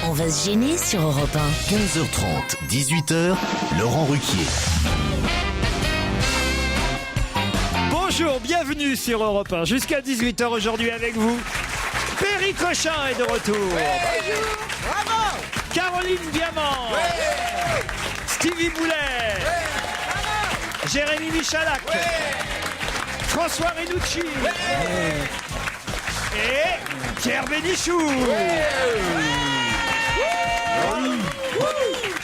On va se gêner sur Europe 1. 15h30, 18h, Laurent Ruquier. Bonjour, bienvenue sur Europe 1. Jusqu'à 18h aujourd'hui avec vous. Perry Cochin est de retour. Bonjour. Bravo. Caroline Diamant. Stevie Boulet. Jérémy Michalak. François Renucci. Et Pierre Bénichou.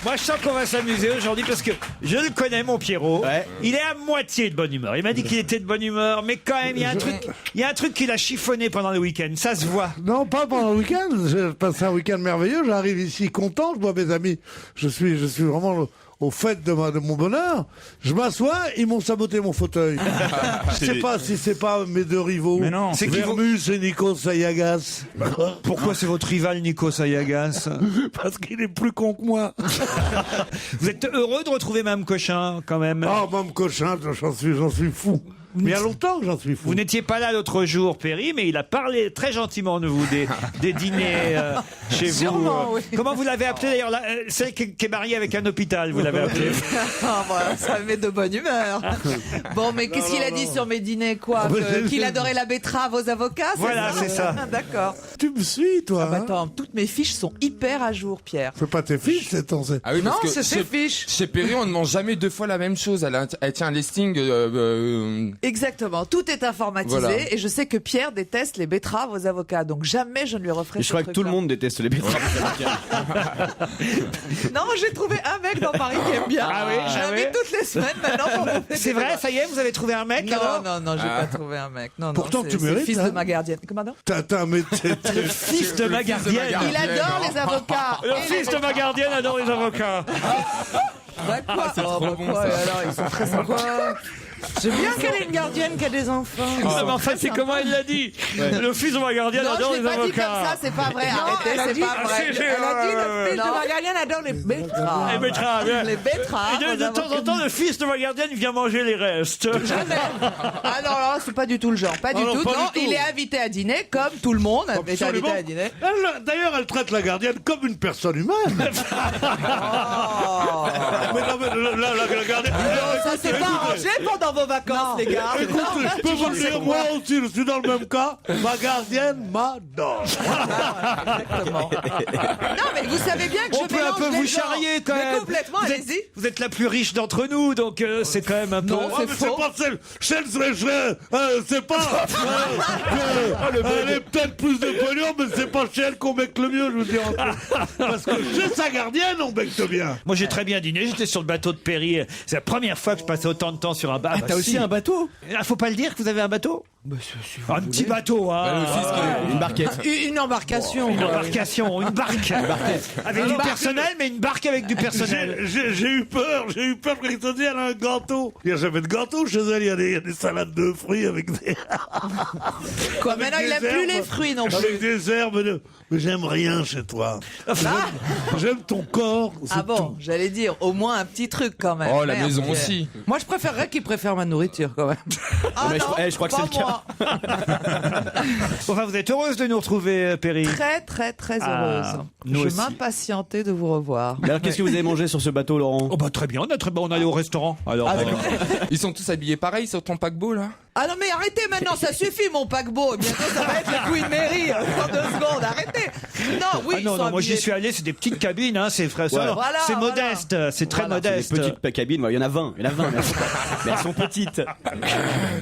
Moi je sens qu'on va s'amuser aujourd'hui parce que je le connais, mon Pierrot. Il est à moitié de bonne humeur. Il m'a dit qu'il était de bonne humeur, mais quand même il y a un truc qu'il a chiffonné pendant le week-end. Ça se voit. Non, pas pendant le week-end. J'ai passé un week-end merveilleux. J'arrive ici content. Je vois mes amis. Je suis vraiment au fait de mon bonheur. Je m'assois. Ils m'ont saboté mon fauteuil. Je sais pas si c'est pas mes deux rivaux. Mais non. C'est Vermus et Nikos Sayagas. Pourquoi c'est votre rival Nikos Sayagas? Parce qu'il est plus con que moi. Vous êtes heureux de retrouver Mme Cochin quand même? Oh, Mme Cochin, j'en suis fou. Mais il y a longtemps que j'en suis fou. Vous n'étiez pas là l'autre jour, Perry, mais il a parlé très gentiment de vous, des dîners chez Sûrement, vous. oui. Comment vous l'avez appelé d'ailleurs, celle qui est mariée avec un hôpital, vous l'avez appelée? Ah, voilà, ça me met de bonne humeur. Bon, mais qu'est-ce qu'il a dit sur mes dîners, quoi? Qu'il adorait la betterave aux avocats? Voilà, c'est ça. D'accord. Tu me suis, toi. Ah bah hein attends, toutes mes fiches sont hyper à jour, Pierre. C'est pas tes fiches, c'est ton... Ah oui, Non, parce que c'est ses fiches. Chez Perry, on ne mange jamais deux fois la même chose. Elle tient un listing. Exactement, tout est informatisé Voilà. et je sais que Pierre déteste les betteraves aux avocats, donc jamais je ne lui referai Et je crois que tout le monde déteste les betteraves. Non, j'ai trouvé un mec dans Paris qui aime bien. Ah oui, Je ah l'invite oui. toutes les semaines maintenant pour me faire C'est des vrai, débats. ça y est, vous avez trouvé un mec alors? Non, j'ai pas trouvé un mec. Non, Pourtant, non, tu c'est le mérites, fils hein. de ma gardienne. Comment non? T'as un métier. Fils de ma gardienne. Il adore les avocats. Le fils de ma gardienne adore les avocats. Bah quoi? c'est trop bon, ça. Et alors, ils sont très sympas. C'est bien qu'elle ait une gardienne qui a des enfants. Ah, mais en fait, c'est comment elle l'a dit. Le fils de ma gardienne Non, adore je les l'ai pas dit comme avocats. ça, c'est pas vrai. Arrêtez, c'est pas Ah, vrai. si, j'ai- Elle a dit le fils Non. de ma gardienne adore les betteraves. Les betteraves, bien. Les betteraves. Et de temps en temps, le fils de ma gardienne vient manger les restes. Jamais. Ah non, non, c'est pas du tout le genre. Pas du non, tout. pas Non, du tout. il est invité à dîner comme tout le monde est invité Absolument. à dîner. D'ailleurs, elle traite la gardienne comme une personne humaine. Mais non, mais la gardienne... Ça s'est pas arrangé pendant vos vacances, les gars. Écoute, je peux vous le dire, moi aussi, je suis dans le même cas. Ma gardienne m'adore. Exactement. Non, mais vous savez bien que On je peut un mélange peu les vous genres. charrier quand même. Mais complètement, Vous êtes- allez-y. Vous êtes la plus riche d'entre nous, donc c'est quand même un peu. Non, Ah, c'est mais faux. c'est pas celle c'est pas... elle est peut-être plus de pognon, mais c'est pas chez elle qu'on becque le mieux, je veux dire. Parce que chez sa gardienne, on becque bien. Moi j'ai très bien dîné, j'étais sur le bateau de Perry. C'est la première fois que je passais autant de temps sur un bateau. T'as aussi un bateau? Ah, faut pas le dire que vous avez un bateau? Un petit bateau, hein. Une barquette. Une embarcation. Une embarcation, une barque. Avec du personnel, mais une barque avec du personnel. J'ai eu peur quand ils ont dit elle a un gâteau. Il n'y a jamais de gâteau chez elle, il y a des salades de fruits avec des... Quoi, maintenant il aime plus les fruits non Avec plus. des herbes, mais j'aime rien chez toi. J'aime ton corps. c'est Ah bon, tout. j'allais dire, au moins un petit truc quand même. Oh, la Merde. maison aussi. Moi, je préférerais qu'il préfère ma nourriture quand même. Ah mais je crois que c'est pas le cas. moi. Enfin, vous êtes heureuse de nous retrouver, Perry? Très, très, très Ah, heureuse. nous Je aussi. m'impatientais de vous revoir. Alors, qu'est-ce que vous avez mangé sur ce bateau, Laurent? Oh bah très bien, on allait au restaurant. Alors, Ils sont tous habillés pareil sur ton paquebot, là? Ah non mais arrêtez maintenant, ça suffit mon paquebot. Bientôt ça va être le Queen Mary dans 2 secondes. Arrêtez. Non, oui, ah ils non, sont non, moi j'y habillés. suis allé, c'est des petites cabines, hein, c'est frais. Ouais. Voilà, c'est voilà. modeste, c'est très Voilà, Des modeste. petites cabines, il y en a 20. Mais elles sont petites. Et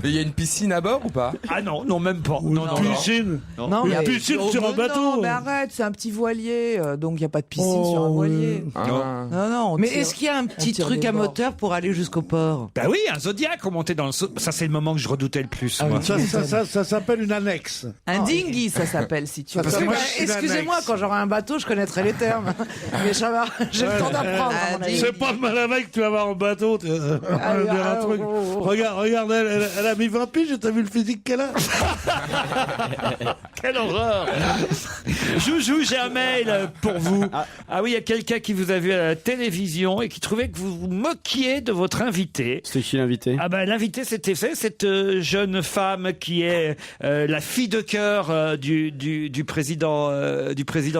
il y a une piscine à bord ou pas? Ah non, non, même pas. Ou Non, non, une non. piscine. Non, Une mais- piscine Oh, sur un mais bateau. Non, mais arrête, c'est un petit voilier, donc il n'y a pas de piscine sur un voilier. Ah. Non, non. Mais est-ce qu'il y a un petit tire truc des à bords. moteur pour aller jusqu'au port? Bah oui, un Zodiac, on montait dans le... Ça, c'est le moment que je redoutais le plus, moi. Ça s'appelle une annexe. Un dinghy, ça s'appelle, si tu veux. Parce que moi, je suis Excusez-moi, l'annexe. quand j'aurai un bateau, je connaîtrai les termes. Mais ça va, j'ai le temps d'apprendre. à mon avis. C'est pas le mal avec que tu vas avoir en bateau. Ah, Dire un truc. Regarde, elle a mis 20 piges et t'as vu le physique physique qu'elle a. Quelle horreur. Joujou, j'ai un mail pour vous. Ah oui, il y a quelqu'un qui vous a vu à la télévision et qui trouvait que vous vous moquiez de votre invité. C'était qui l'invité? Ah ben l'invité, c'était cette jeune femme qui est la fille de cœur du président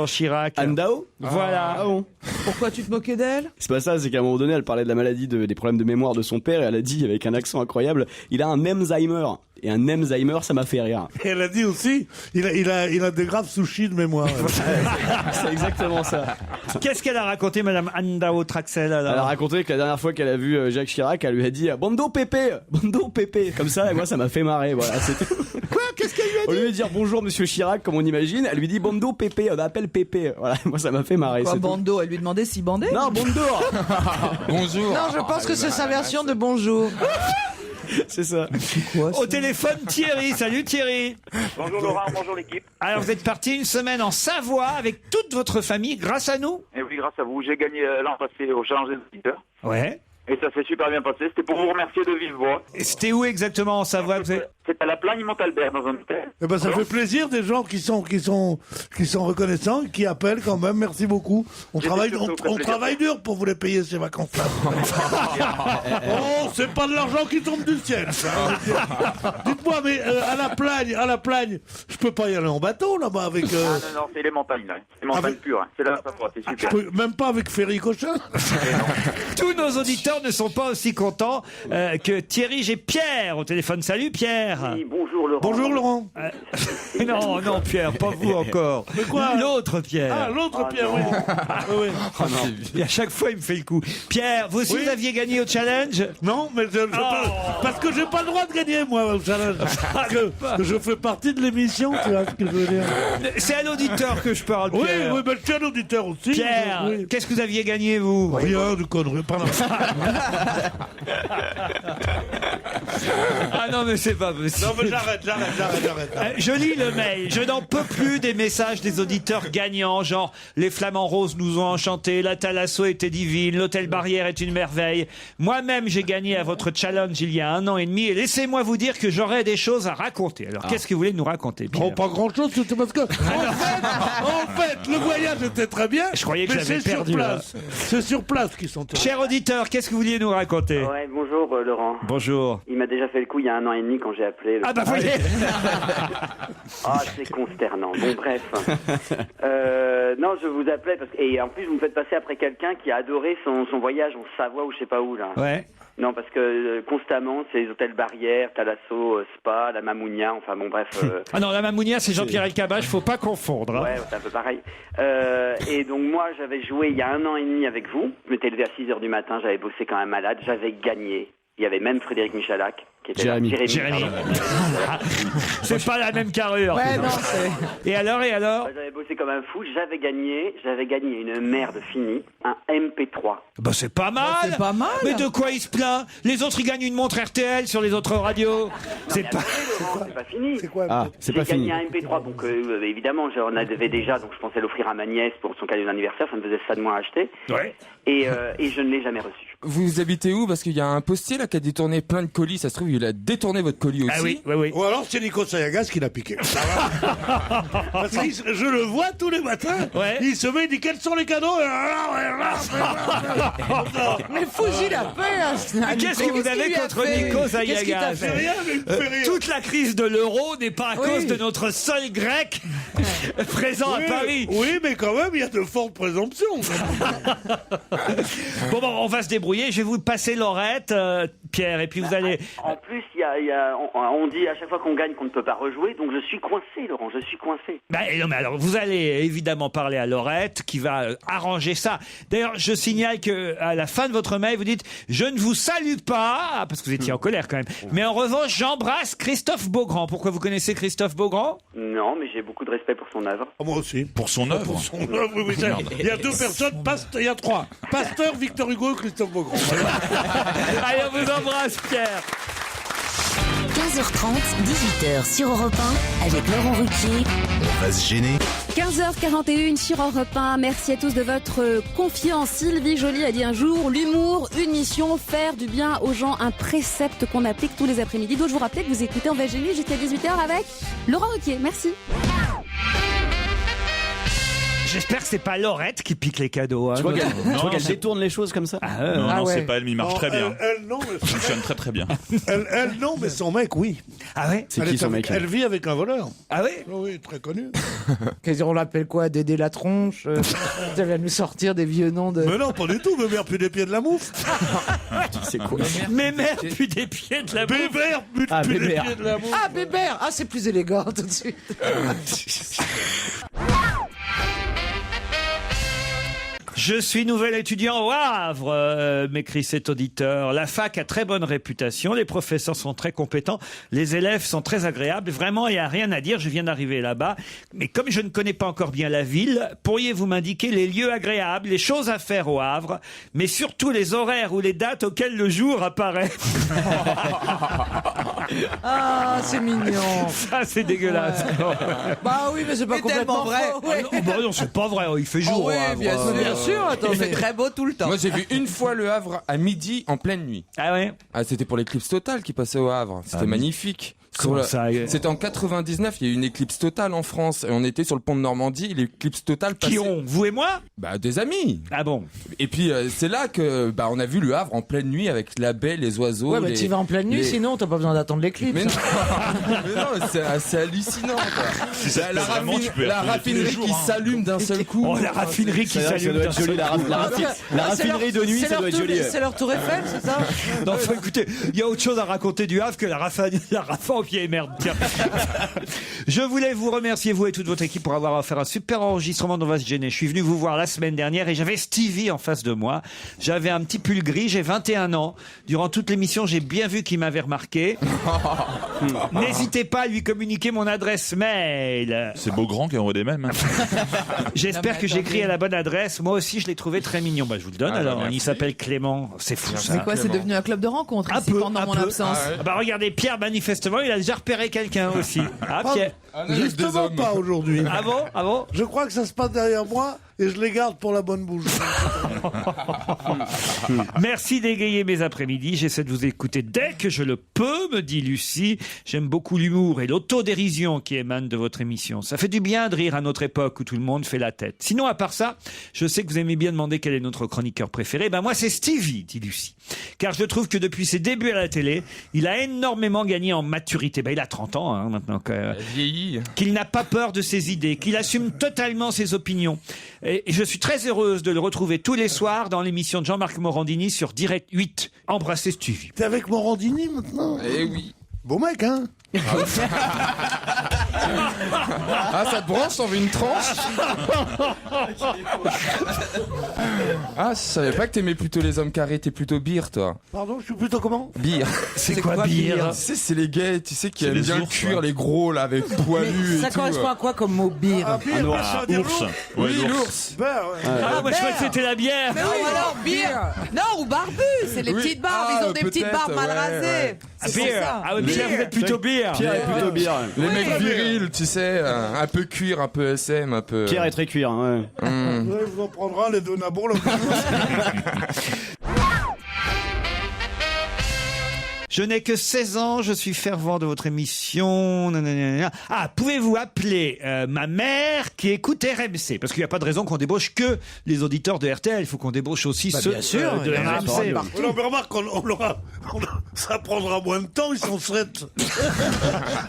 Chirac. Anne Dao? Voilà. Ah bon? Pourquoi tu te moquais d'elle? C'est pas ça, c'est qu'à un moment donné, elle parlait de la maladie, des problèmes de mémoire de son père, et elle a dit avec un accent incroyable, il a un Alzheimer. Et un Alzheimer, ça m'a fait rire. Et elle a dit aussi, il a des graves soucis de mémoire. C'est exactement ça. Qu'est-ce qu'elle a raconté, Madame Anne Dao Traxel, alors? Elle a raconté que la dernière fois qu'elle a vu Jacques Chirac, elle lui a dit Bondo Pépé, comme ça, et moi ça m'a fait marrer. Voilà, c'est tout. Quoi? Qu'est-ce qu'elle lui a dit? Au lieu de dire bonjour Monsieur Chirac, comme on imagine, elle lui dit Bondo Pépé, on appelle Pépé. Voilà, moi ça m'a fait marrer. Quoi, c'est tout. Bando? Elle lui demandait s'il bandait? Non, Bondo. Bonjour. Non, je pense que c'est sa version de bonjour. C'est ça. Au téléphone, Thierry. Salut Thierry. Bonjour Laurent, bonjour l'équipe. Alors vous êtes parti une semaine en Savoie avec toute votre famille grâce à nous? Et oui, grâce à vous, j'ai gagné l'an passé au Challenge des auditeurs. Ouais. Et ça s'est super bien passé. C'était pour vous remercier de vive voix. Et c'était où exactement en Savoie? C'est à la Plagne Montalbert dans un hôtel. Eh ben, ça fait plaisir des gens qui sont reconnaissants, qui appellent quand même. Merci beaucoup. On travaille dur pour vous les payer ces vacances-là. Oh, c'est pas de l'argent qui tombe du ciel. Ça. Dites-moi, mais à la Plagne, je peux pas y aller en bateau là-bas avec. Non, c'est les montagnes là. C'est les montagnes pures. Hein. C'est la Savoie, c'est super. Même pas avec Ferry Cochin. Tous nos auditeurs ne sont pas aussi contents que Thierry. J'ai Pierre au téléphone. Salut Pierre. Oui, bonjour Laurent. Bonjour Laurent. Non Pierre, pas vous encore. Mais quoi? L'autre Pierre. Ah, l'autre Pierre, oui. Oui. Et à chaque fois il me fait le coup. Pierre, vous aussi vous aviez gagné au challenge? Non, mais parce que j'ai pas le droit de gagner moi au challenge. Que je fais partie de l'émission, tu vois ce que je veux dire. C'est à l'auditeur que je parle, Pierre. Oui, mais je suis un auditeur aussi. Pierre, Oui. qu'est-ce que vous aviez gagné vous? Rien de conneries, pardon. Ah non mais c'est pas possible. Non mais j'arrête. Je lis le mail. Je n'en peux plus des messages des auditeurs gagnants, genre les flamants roses nous ont enchantés, la Thalasso était divine, l'hôtel Barrière est une merveille. Moi-même j'ai gagné à votre challenge il y a 1 an et demi et laissez-moi vous dire que j'aurais des choses à raconter. Alors qu'est-ce que vous voulez nous raconter, Pierre? Oh, pas grand-chose, c'est parce que en fait, le voyage était très bien. Je croyais que mais j'avais c'est perdu, sur place. C'est sur place qu'ils sont. Cher auditeur, qu'est-ce que vous vouliez nous raconter? Ouais, bonjour Laurent. Bonjour. Il m'a déjà fait le coup il y a 1 an et demi quand j'ai appelé. Ah bah voyez. Ah, c'est consternant. Bon, bref. Non, je vous appelais parce que... Et en plus, vous me faites passer après quelqu'un qui a adoré son voyage en Savoie ou je sais pas où, là. Ouais. Non, parce que constamment, c'est les hôtels Barrière, Thalasso, Spa, la Mamounia, enfin bon, bref. Ah non, la Mamounia, c'est Jean-Pierre Elkabbach, faut pas confondre. Hein. Ouais, c'est un peu pareil. Et donc, moi, j'avais joué il y a 1 an et demi avec vous. Je m'étais levé à 6h du matin, j'avais bossé quand même malade, j'avais gagné. Il y avait même Frédéric Michalak qui était Jérémy. là. Jérémy. C'est pas la même carrure. Ouais, non, c'est. Et alors? J'avais bossé comme un fou, j'avais gagné une merde finie, un MP3. Bah c'est pas mal. C'est pas mal. Mais de quoi il se plaint? Les autres ils gagnent une montre RTL sur les autres radios. C'est pas. C'est pas fini. C'est quoi? C'est pas J'ai fini. gagné un MP3, donc évidemment j'en avais déjà, donc je pensais l'offrir à ma nièce pour son cadeau d'anniversaire, ça me faisait ça de moins à acheter. Ouais. Et je ne l'ai jamais reçu. Vous habitez où? Parce qu'il y a un postier là qui a détourné plein de colis. Ça se trouve, il a détourné votre colis aussi. Ah oui, oui, oui. Ou alors c'est Nico Sayagas qui l'a piqué. Parce que je le vois tous les matins. Ouais. Il se met, il dit quels sont les cadeaux. Mais fous-y la paix. Mais qu'est-ce que vous avez contre Nico Qu'est-ce qu'il t'a Sayagas? C'est rien, mais il me fait rire. Toute la crise de l'euro n'est pas à cause de notre seul grec présent à Paris. Oui, mais quand même, il y a de fortes présomptions. Bon, on va se débrouiller. Je vais vous passer Laurette, Pierre, et puis vous allez. En plus, on dit à chaque fois qu'on gagne qu'on ne peut pas rejouer, donc je suis coincé, Laurent, je suis coincé. Bah, non, mais alors, vous allez évidemment parler à Laurette qui va arranger ça. D'ailleurs, je signale que à la fin de votre mail, vous dites « Je ne vous salue pas », parce que vous étiez en colère quand même. Mais en revanche, j'embrasse Christophe Beaugrand. Pourquoi vous connaissez Christophe Beaugrand? Non, mais j'ai beaucoup de respect pour son œuvre. Moi aussi. Pour son œuvre. Pour son œuvre, oui, il y a 2 personnes, il y a 3. Pasteur, Victor Hugo, Christophe Beaugrand. Allez, on vous embrasse, Pierre. 15h30, 18h sur Europe 1 avec Laurent Ruquier. On va se gêner. 15h41 sur Europe 1. Merci à tous de votre confiance. Sylvie Joly a dit un jour, l'humour, une mission, faire du bien aux gens, un précepte qu'on applique tous les après-midi. Donc je vous rappelle que vous écoutez On va gêner jusqu'à 18h avec Laurent Ruquier. Merci. J'espère que c'est pas Laurette qui pique les cadeaux. Hein. Tu vois qu'elle détourne les choses comme ça. Non, c'est pas elle, mais il marche très bien. Elle, non, mais Il fonctionne très très bien. elle, non, mais son mec, oui. Ah ouais. C'est qui son mec? Elle vit avec un voleur. Ah ouais. Oui, très connu. On l'appelle quoi, Dédé la tronche. Tu vas nous sortir des vieux noms de. Mais non, pas du tout. Bébert plus des pieds de la mouffe. C'est quoi? Mes mères puis des pieds de la bouffe. Bébert plus des Bébert. pieds de la mouffe. Ah, Bébert. Ah, c'est plus élégant tout de suite. Je suis nouvel étudiant au Havre, m'écrit cet auditeur. La fac a très bonne réputation, les professeurs sont très compétents, les élèves sont très agréables. Vraiment, il n'y a rien à dire, je viens d'arriver là-bas. Mais comme je ne connais pas encore bien la ville, pourriez-vous m'indiquer les lieux agréables, les choses à faire au Havre, mais surtout les horaires ou les dates auxquelles le jour apparaît? Ah, c'est mignon. Ça, c'est dégueulasse. Bah oui, mais c'est pas C'est complètement tellement vrai. faux. Ouais. Oh, bah non, c'est pas vrai, il fait jour. oui, au Havre. bien sûr. Bien sûr, attends, Il fait mais- très beau tout le temps. Moi, j'ai vu une fois le Havre à midi en pleine nuit. Ah ouais. Ah, c'était pour l'éclipse totale qui passait au Havre. C'était magnifique. Comment ça C'était en 99, il y a eu une éclipse totale en France. Et on était sur le pont de Normandie, l'éclipse totale passait. Qui ont, vous et moi? Bah, des amis. Ah bon. Et puis, c'est là que, bah, on a vu le Havre en pleine nuit avec la baie, les oiseaux. Ouais, bah tu vas en pleine nuit, les- sinon t'as pas besoin d'attendre l'éclipse. Mais non, mais non, c'est hallucinant, quoi. La vraiment, tu peux y la retourner tous les raffinerie jours, qui hein. s'allume d'un seul coup. Oh, la raffinerie qui Ça s'allume doit d'un être joli. seul La raffinerie de nuit, ça doit être joli. C'est leur tour Eiffel, c'est ça? Non, enfin, écoutez, il y a autre chose à raconter du Havre que la raffa au pied, merde. Tiens. Je voulais vous remercier, vous et toute votre équipe, pour avoir fait un super enregistrement d'On va se gêner. Je suis venu vous voir la semaine dernière et j'avais Stevie en face de moi. J'avais un petit pull gris, j'ai 21 ans. Durant toute l'émission, j'ai bien vu qu'il m'avait remarqué. N'hésitez pas à lui communiquer mon adresse mail. C'est Beaugrand qui envoie des mèmes. J'espère que j'écris à la bonne adresse. Moi aussi, je l'ai trouvé très mignon. Bah, je vous le donne Ah, alors. merci. Il s'appelle Clément. C'est fou ça. C'est quoi, c'est devenu un club de rencontre Un ici peu, pendant un mon peu. absence. Ah bah regardez, Pierre, manifestement, il a déjà repéré quelqu'un aussi. Ah, Pierre. Justement pas aujourd'hui. Ah bon? Ah bon? Je crois que ça se passe derrière moi et je les garde pour la bonne bouche. Merci d'égayer mes après-midi. J'essaie de vous écouter dès que je le peux, me dit Lucie. J'aime beaucoup l'humour et l'autodérision qui émanent de votre émission. Ça fait du bien de rire à notre époque où tout le monde fait la tête. Sinon, à part ça, je sais que vous aimez bien demander quel est notre chroniqueur préféré. Ben moi, c'est Stevie, dit Lucie. Car je trouve que depuis ses débuts à la télé, il a énormément gagné en maturité. Ben il a 30 ans hein, maintenant. Vieilli. Qu'il n'a pas peur de ses idées, qu'il assume totalement ses opinions. Et je suis très heureuse de le retrouver tous les soirs dans l'émission de Jean-Marc Morandini sur Direct 8. Embrassez Stevie. T'es avec Morandini maintenant? Eh oui. Beau mec, hein? Ah, ça te branche, on veut une tranche? Ah, je savais pas que t'aimais plutôt les hommes carrés, t'es plutôt beer, toi. Pardon, je suis plutôt comment? Beer. C'est quoi beer? Tu sais, c'est les gays, tu sais, qui C'est aiment les bien le ours, cuir, ouais. les gros, là, avec poilus et Ça tout. correspond à quoi comme mot beer? Pire, Ours. ça veut dire Ours. l'ours. Ouais, Oui, l'ours. l'ours. Ben, ouais. Ah, moi je croyais que c'était la bière. Mais oui, alors, bière. Non, ou barbu, c'est les Oui. petites barbes, Ah, ils ont des petites peut-être, barbes mal ouais, rasées. ouais. C'est pour Beer. ça. Ah ouais, Pierre, vous êtes plutôt beer. Pierre est plutôt bien. Les mecs virils, tu sais, un peu cuir, un peu SM, un peu... Pierre est très cuir. Ouais. Ouais, vous en prendra les deux nabours. Je n'ai que 16 ans, je suis fervent de votre émission. Nanana. Ah, pouvez-vous appeler ma mère qui écoute RMC? Parce qu'il n'y a pas de raison qu'on débauche que les auditeurs de RTL. Il faut qu'on débauche aussi ceux bien sûr, de il y en a RMC. partout. Non, mais remarque, ça prendra moins de temps, ils sont srets.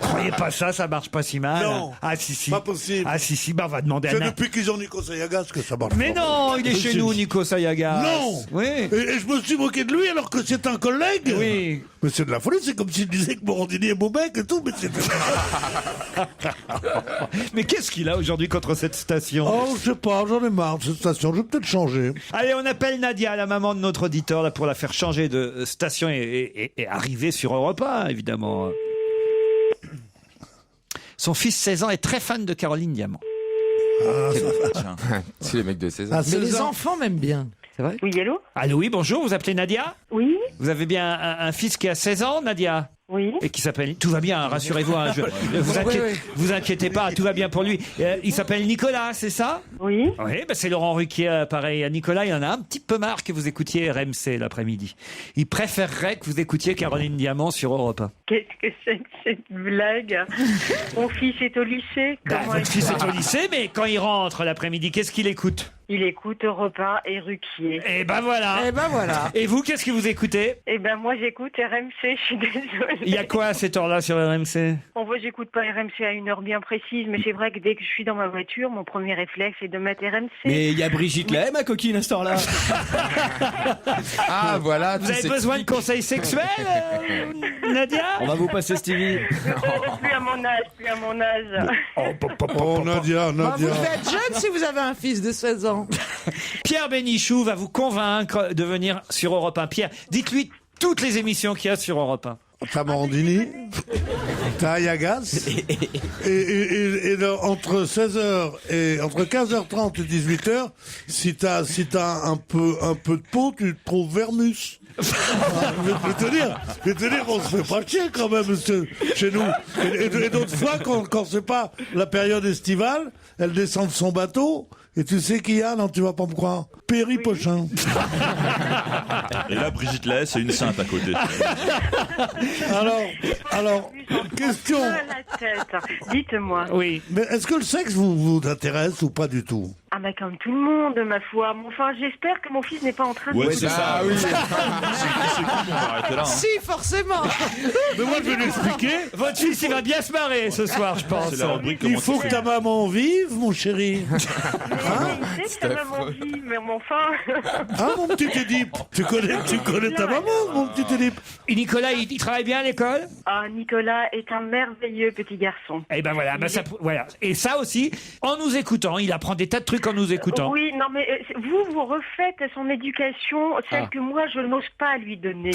Croyez pas ça marche pas si mal. Non, Ah si si. pas possible. Ah si, bah on va demander à C'est Na- depuis qu'ils ont Nico Sayagas que ça marche Mais pas. non, il est chez nous, Nico Sayagas. Non. Oui. Et je me suis moqué de lui alors que c'est un collègue. Oui. Mais c'est de la folie, c'est comme s'il disait que Morandini est beau mec et tout, mais c'est... Mais qu'est-ce qu'il a aujourd'hui contre cette station? Oh, je sais pas, j'en ai marre de cette station, je vais peut-être changer. Allez, on appelle Nadia, la maman de notre auditeur, là, pour la faire changer de station et arriver sur Europe 1, évidemment. Son fils, 16 ans, est très fan de Caroline Diamant. C'est les mecs de 16 ans. Ah, Mais 16 les ans. enfants m'aiment bien. C'est vrai? Oui, allô? Allô, oui, bonjour, vous appelez Nadia? Oui, Vous avez bien un fils qui a 16 ans, Nadia? Oui. Et qui s'appelle... Tout va bien, rassurez-vous. Hein, vous inquiétez pas, tout va bien pour lui. Il s'appelle Nicolas, c'est ça? Oui. Oui, c'est Laurent Ruquier, pareil. Nicolas, il y en a un petit peu marre que vous écoutiez RMC l'après-midi. Il préférerait que vous écoutiez Caroline Diamant sur Europe 1. Qu'est-ce que c'est que cette blague? Mon fils est au lycée. Votre fils est au lycée, mais quand il rentre l'après-midi, qu'est-ce qu'il écoute? Il écoute Europe 1 et Ruquier. Et ben voilà. Et vous, qu'est-ce que vous écoutez? Moi j'écoute RMC, je suis désolée. Il y a quoi à cette heure-là sur RMC? J'écoute pas RMC à une heure bien précise, mais c'est vrai que dès que je suis dans ma voiture, mon premier réflexe est de mettre RMC. Mais il y a Brigitte Lahaye, ma coquine, à cette heure-là. Ah, voilà. Vous avez besoin de conseils sexuels, Nadia? On va vous passer Stevie. Plus à mon âge. Oh, Nadia. Vous devez être jeune si vous avez un fils de 16 ans. Pierre Bénichou va vous convaincre de venir sur Europe 1. Pierre, dites-lui toutes les émissions qu'il y a sur Europe 1. T'as Morandini, t'as Ayagas, et entre 16h et entre 15h30 et 18h, si t'as un peu de peau, tu te trouves Vermus. Je vais te dire, on se fait pas chier quand même chez nous. Et d'autres fois, quand c'est pas la période estivale, elle descend de son bateau, et tu sais qui y a? Non, tu vas pas me croire. Perry Pochin. Et là, Brigitte Lahaye, c'est une sainte à côté. Alors, question. La tête. Dites-moi. Oui. Mais est-ce que le sexe vous intéresse ou pas du tout? Comme tout le monde, ma foi. Enfin, j'espère que mon fils n'est pas en train de... Ouais, c'est ça. oui. C'est cool, on va arrêter là. Hein. Si, forcément. Mais moi, je vais lui expliquer. Votre fils, il va bien se marrer ce soir, je pense. C'est la rubrique Il faut que ta maman vive, mon chéri. Il sait que ta maman vit, mais enfin... Hein, mon petit Édipe? Tu connais ta maman, mon petit Édipe? Et Nicolas, il travaille bien à l'école? Nicolas est un merveilleux petit garçon. Et ben voilà, voilà. Et ça aussi, en nous écoutant, il apprend des tas de trucs en nous écoutant. Oui, non mais vous refaites son éducation, celle que moi je n'ose pas lui donner.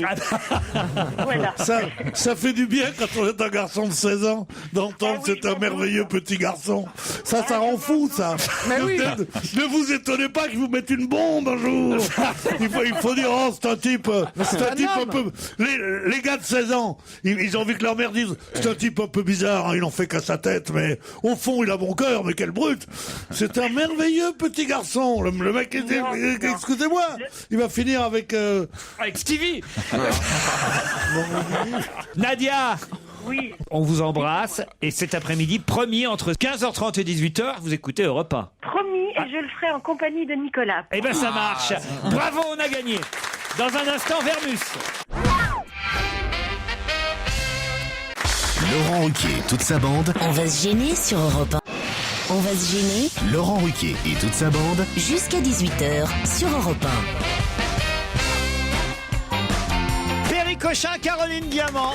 Voilà. Ça fait du bien quand on est un garçon de 16 ans d'entendre c'est un merveilleux petit garçon. Ça rend fou, ça. Mais oui. Ne vous étonnez pas qu'il vous mette une bombe un jour. Il faut dire, c'est un type un peu... Les gars de 16 ans, ils ont envie que leur mère dise, c'est un type un peu bizarre, hein, il en fait qu'à sa tête, mais au fond, il a bon cœur, mais quel brute. C'est un merveilleux petit garçon. Le mec, excusez-moi, il va finir avec Stevie. Nadia. Oui. On vous embrasse et cet après-midi, promis, entre 15h30 et 18h, vous écoutez Europe 1. Promis, et je le ferai en compagnie de Nicolas. Eh ben ça marche. Bravo, on a gagné. Dans un instant, Vermus. Laurent Ruquier et toute sa bande. On va se gêner sur Europe 1. On va se gêner Laurent Ruquier et toute sa bande. jusqu'à 18h sur Europe 1. Perry Cochin, Caroline Diamant,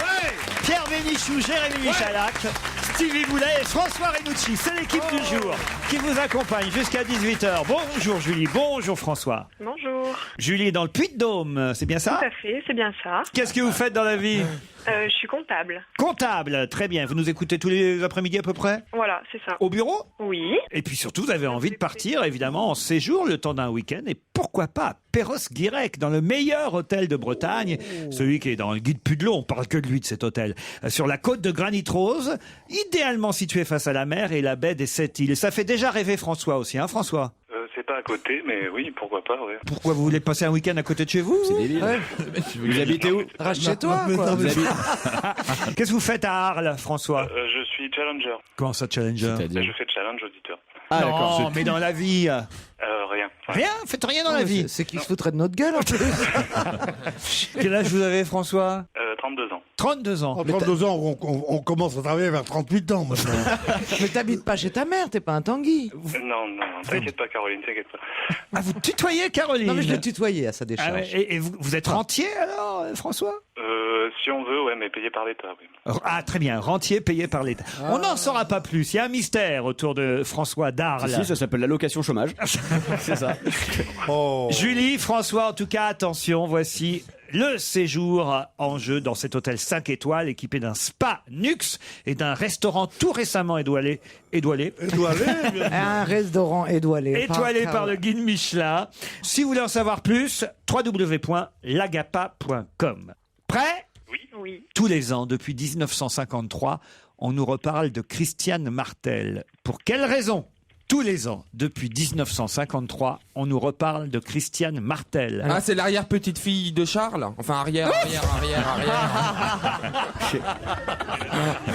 Pierre Bénichou, Jérémy Michalak, Stevie Boulet et François Renucci. C'est l'équipe du jour qui vous accompagne jusqu'à 18h. Bonjour Julie, bonjour François. Bonjour. Julie est dans le Puy-de-Dôme, c'est bien ça? Tout à fait, c'est bien ça. Qu'est-ce que vous faites dans la vie? Je suis comptable. Comptable, très bien. Vous nous écoutez tous les après-midi à peu près? Voilà, c'est ça. Au bureau? Oui. Et puis surtout, vous avez envie de partir, évidemment, en séjour, le temps d'un week-end. Et pourquoi pas à Perros-Guirec, dans le meilleur hôtel de Bretagne, celui qui est dans le guide Pudelot, on parle que de lui, de cet hôtel, sur la côte de Granit Rose, idéalement situé face à la mer et la baie des 7 îles. Ça fait déjà rêver François aussi, hein François? C'est pas à côté, mais oui, pourquoi pas, ouais. Pourquoi vous voulez passer un week-end à côté de chez vous? C'est débile. Ouais. Vous habitez où? Reste chez toi, quoi. Qu'est-ce que vous faites à Arles, François? Je suis challenger. Comment ça, challenger? Je fais challenge auditeur. Ah, non, d'accord. mais dans la vie... Rien. Rien? Faites rien dans la vie? C'est qui se foutrait de notre gueule, en plus. Quel âge vous avez, François? 32 ans. 32 ans. En 32 ans, on commence à travailler vers 38 ans maintenant. Mais t'habites pas chez ta mère, t'es pas un Tanguy. Non, t'inquiète pas, Caroline, t'inquiète pas. Ah, vous tutoyez Caroline? Non, mais je l'ai tutoyé à sa décharge. Ah ouais, et vous êtes rentier alors, François? Si on veut, ouais, mais payé par l'État, oui. Ah, très bien, rentier payé par l'État. On n'en saura pas plus. Il y a un mystère autour de François d'Arles. Si, ça s'appelle l'allocation chômage. C'est ça. Julie, François, en tout cas, attention, voici le séjour en jeu dans cet hôtel 5 étoiles équipé d'un spa Nux et d'un restaurant tout récemment étoilé Un restaurant étoilé. par le guide Michelin. Si vous voulez en savoir plus, www.lagapa.com. Prêt? Oui. Tous les ans, depuis 1953, on nous reparle de Christiane Martel. Pour quelle raison ? Tous les ans, depuis 1953, on nous reparle de Christiane Martel. Ah, c'est l'arrière-petite-fille de Charles. Enfin, arrière.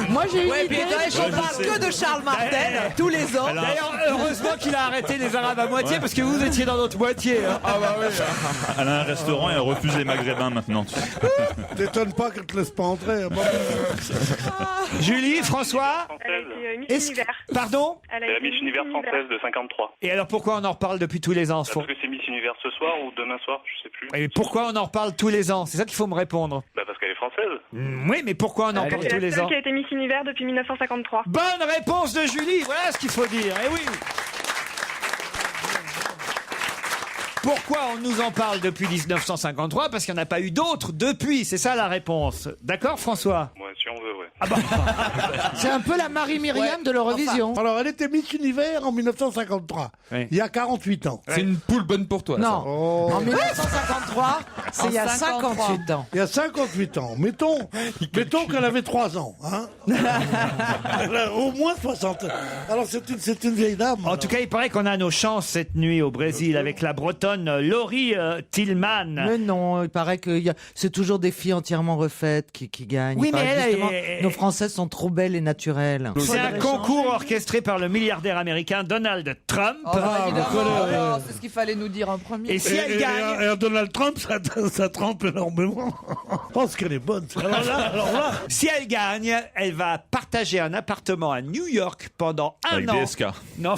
Moi, j'ai une Ouais, idée. puis on parle que de Charles Martel tous les ans. D'ailleurs, heureusement qu'il a arrêté les Arabes à moitié, parce que vous étiez dans notre moitié. Hein. Ah bah oui. Elle a un restaurant et elle refuse les maghrébins maintenant. T'étonnes pas qu'elle te laisse pas entrer. Bon. Julie, François Elle a été Miss Univers. Pardon Elle C'est la Miss Univers française de 53. Et alors pourquoi on en reparle depuis tous les ans Parce que c'est Miss Univers ce soir ou demain soir, je sais plus. Et pourquoi on en reparle tous les ans? C'est ça qu'il faut me répondre. Bah parce qu'elle est française. Oui, mais pourquoi on en parle C'est tous la les seule ans? qui a été Miss Univers depuis 1953. Bonne réponse de Julie, voilà ce qu'il faut dire. Eh oui. Pourquoi on nous en parle depuis 1953? Parce qu'il n'y en a pas eu d'autres depuis, c'est ça la réponse. D'accord, François? Ouais, si on veut, ouais. Ah bah. C'est un peu la Marie-Myriam de l'Eurovision. Enfin, alors, elle était Miss Univers en 1953. Oui. Il y a 48 ans. C'est une poule bonne pour toi. Non. ça. Oh. En 1953, c'est il y a 58 ans. Il y a 58 ans. Mettons qu'elle avait 3 ans. Hein. Elle a au moins 60. Alors, c'est une vieille dame. En tout cas, il paraît qu'on a nos chances cette nuit au Brésil avec la Bretonne Laurie Tillman. Mais non, il paraît que c'est toujours des filles entièrement refaites qui gagnent. Oui, Il paraît mais que elle justement, est- nos Françaises sont trop belles et naturelles. C'est un concours orchestré par le milliardaire américain Donald Trump. Oh, bah, évidemment, c'est ce qu'il fallait nous dire en premier. Et si elle gagne, Et Donald Trump, ça trempe énormément. Je pense qu'elle est bonne. Alors là, si elle gagne, elle va partager un appartement à New York pendant un Avec an. DSK. Non,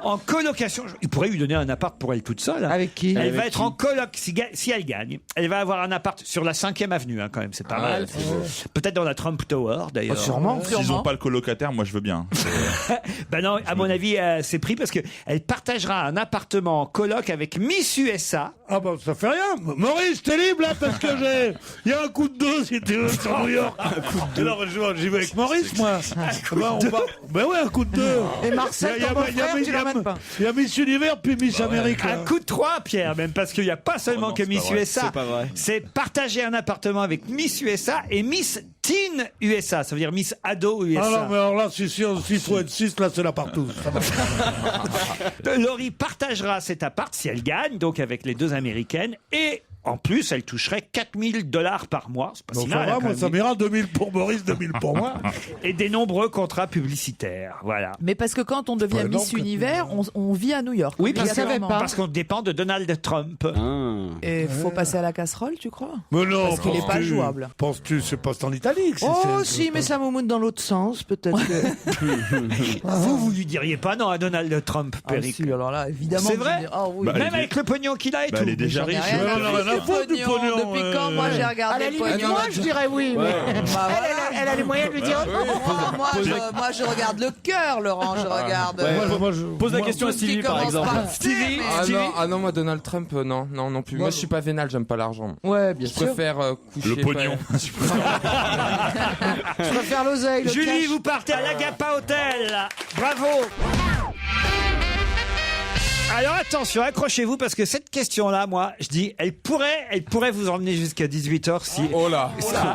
en colocation. Il pourrait lui donner un appart pour elle toute seule. Avec qui? Elle va être en coloc si elle gagne. Elle va avoir un appart sur la 5e avenue, hein, quand même, c'est pas mal. Peut-être dans la Trump Tower, d'ailleurs. Sûrement. S'ils n'ont pas le colocataire, moi je veux bien. Ben non, à mon avis, c'est pris parce que elle partagera un appartement en coloc avec Miss USA. ah bah ça fait rien. Maurice, t'es libre là parce que il y a un coup de deux si tu veux sur New York. Un coup de deux. Alors j'y vais avec Maurice, moi. Ben ouais, un coup de deux. Et Marcel, ton beau-frère, tu l'emmènes pas. Il y a Miss Univers puis Miss Amérique. Un coup de 3, Pierre, même, parce qu'il n'y a pas seulement non, que c'est Miss pas vrai. USA. C'est pas vrai. C'est partager un appartement avec Miss USA et Miss Teen USA. Ça veut dire Miss Ado USA. Ah non, mais alors là, s'il faut être 6, là, c'est la partout. Laurie partagera cet appart si elle gagne, donc avec les deux américaines, et en plus, elle toucherait $4,000 par mois. C'est pas si Donc mal, ça hein, va, quand moi, même. ça m'ira 2000 pour Maurice, 2000 pour moi. Et des nombreux contrats publicitaires. Voilà. Mais parce que quand on devient Ouais, Miss donc, Univers, on vit à New York. Oui, parce Obligatoirement. parce qu'on dépend de Donald Trump. Et faut passer à la casserole, tu crois? Mais non, Parce qu'il est pas penses-tu- jouable. Penses-tu, c'est pas en Italie que c'est- Oh c'est- si, mais ça moumoune dans l'autre sens, peut-être que... Vous lui diriez pas non à Donald Trump, Ah, Péric. si, alors là, évidemment. C'est que vrai je dis, oh, oui. Bah, Même elle est- avec le pognon qu'il a et Bah, tout. elle est déjà J'en ai riche. rien Ouais, à non, rien à foutre foutre du pognon, Depuis quand moi j'ai À regardé la le limite, pognon? moi, je dirais oui, mais... Bah, Elle a les moyens de lui dire... Moi, je regarde le cœur, Laurent, je regarde. Pose la question à Tout ce qui Stevie, par commence exemple. par Stevie, Ah non, moi Donald Trump, non plus. Moi je suis pas vénal, j'aime pas l'argent. Ouais, bien Je sûr. préfère coucher. Le pognon. Je préfère l'oseille, le Julie, cash. vous partez à l'Agapa Hotel. Bravo. Alors attention, accrochez-vous parce que cette question-là, moi, je dis, elle pourrait vous emmener jusqu'à 18h si. Oh là.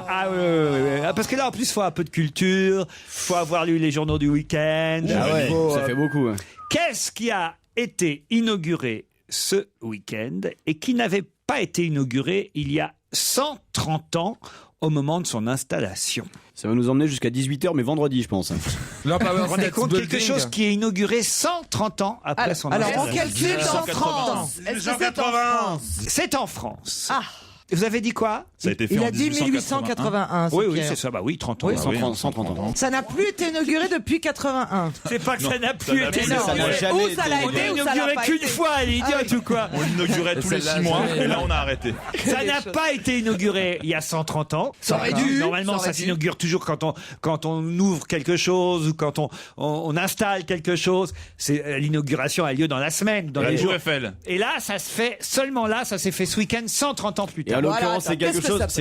Ah ouais. Ah, parce que là, en plus, faut un peu de culture, faut avoir lu les journaux du week-end. Ah ouais, faut, ça fait beaucoup. Qu'est-ce qui a été inauguré ce week-end et qui n'avait pas été inauguré il y a 130 ans au moment de son installation? Ça va nous emmener jusqu'à 18h, mais vendredi, je pense. Vous vous rendez compte quelque chose qui est inauguré 130 ans après son Alors, installation? on calcule en France. Est-ce que c'est en France? C'est en France. Ah. Vous avez dit quoi? Ça a été fait Il en a dit 1881. Oui, Pierre. c'est ça. Bah oui, 30 ans. Oui, bah 130 ans. Ça n'a plus été inauguré depuis 81. C'est pas que ça n'a plus été ça n'a inauguré. jamais Où ça l'a On été, n'a où ça l'a inauguré pas qu'une été. fois, elle est idiote ou quoi? On l'inaugurait tous les 6 mois et là on a arrêté. Ça n'a pas été inauguré il y a 130 ans. Ça aurait dû. Normalement, Ça aurait ça dû. s'inaugure toujours quand on ouvre quelque chose ou quand on installe quelque chose. L'inauguration a lieu dans la semaine, dans La les Tour jours. Eiffel. Et là, ça se fait seulement là, ça s'est fait ce week-end 130 ans plus Et en tard. l'occurrence, c'est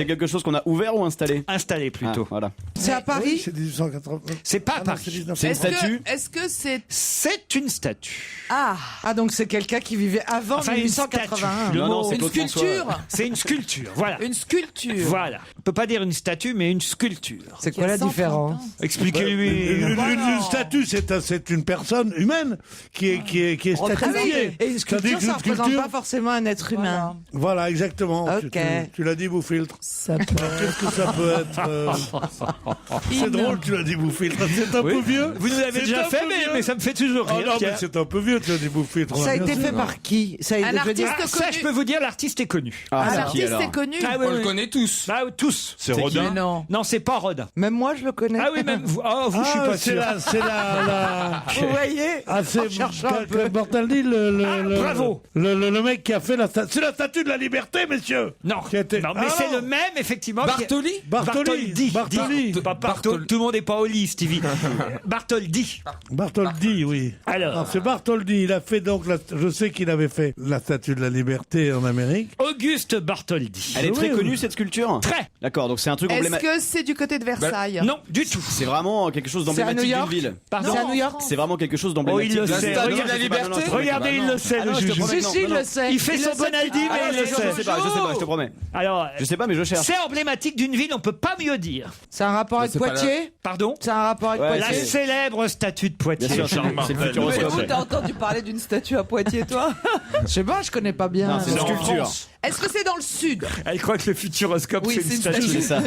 quelque chose qu'on a ouvert ou installé? Installé plutôt. Ah, voilà. C'est à Paris? C'est 1880. C'est pas à Ah non, Paris. c'est 1900. C'est une statue? Est-ce que c'est... C'est une statue. Ah, Donc c'est quelqu'un qui vivait avant Enfin, une 1881. statue. Le Non, mot- non, c'est une Claude François. sculpture. C'est une sculpture. Voilà. Une sculpture. Voilà. peut pas dire une statue, mais une sculpture. C'est quoi la différence? Expliquez-lui. Une statue, c'est une personne humaine qui est statuée. Et une sculpture, ça ne représente pas forcément un être humain. Voilà, exactement. Ok. Tu l'as dit, Boufiltre. Ça peut... Qu'est-ce que ça peut être C'est drôle, tu l'as dit, Boufiltre. C'est un peu vieux. Vous nous l'avez déjà fait, mais ça me fait toujours rire. Oh non, mais c'est un peu vieux, tu l'as dit, Boufiltre. Ça a été fait par qui? Un artiste connu. Ça, je peux vous dire, l'artiste est connu. L'artiste est connu. On le connaît tous. Ah, tous. C'est Rodin. Non, c'est pas Rodin. Même moi, je le connais. Ah oui, même vous. Oh, vous, je suis pas sûr. C'est la... Vous voyez? c'est Bartholdi, bravo. Le mec qui a fait la statue. C'est la statue de la liberté, messieurs. Non, mais c'est le même, effectivement. Bartoli. Bartholdi. Pas Bartholdi. Tout le monde n'est pas au lit, Stevie. Bartholdi. Bartholdi, oui. Alors, c'est Bartholdi. Il a fait donc, je sais qu'il avait fait la statue de la liberté en Amérique. Auguste Bartholdi. Elle est très connue, cette sculpture? Très. D'accord, donc c'est un truc Est-ce emblématique. que c'est du côté de Versailles? Non, du tout. C'est vraiment quelque chose d'emblématique d'une ville. Pardon. C'est à New York. C'est vraiment quelque chose Oh, d'emblématique. il le sait. Statue de la liberté. Regardez, il le sait, le juge. Si, il le sait. Il fait son Bonaldi, mais il le sait. Je sais pas, je te promets. Alors, Je sais pas, mais je cherche. c'est emblématique d'une ville, on peut pas mieux dire. C'est un rapport avec c'est pas Poitiers? Pardon. C'est un rapport avec Ouais, La Poitiers? célèbre statue de Poitiers. Bien sûr, Charles c'est le Martel. futuroscope. Où t'as entendu parler d'une statue à Poitiers, toi? Je sais pas, je connais pas bien. Non, c'est une en sculpture. France. Est-ce que c'est dans le sud? Elle croit que le futuroscope, Oui, c'est une statue. C'est ça.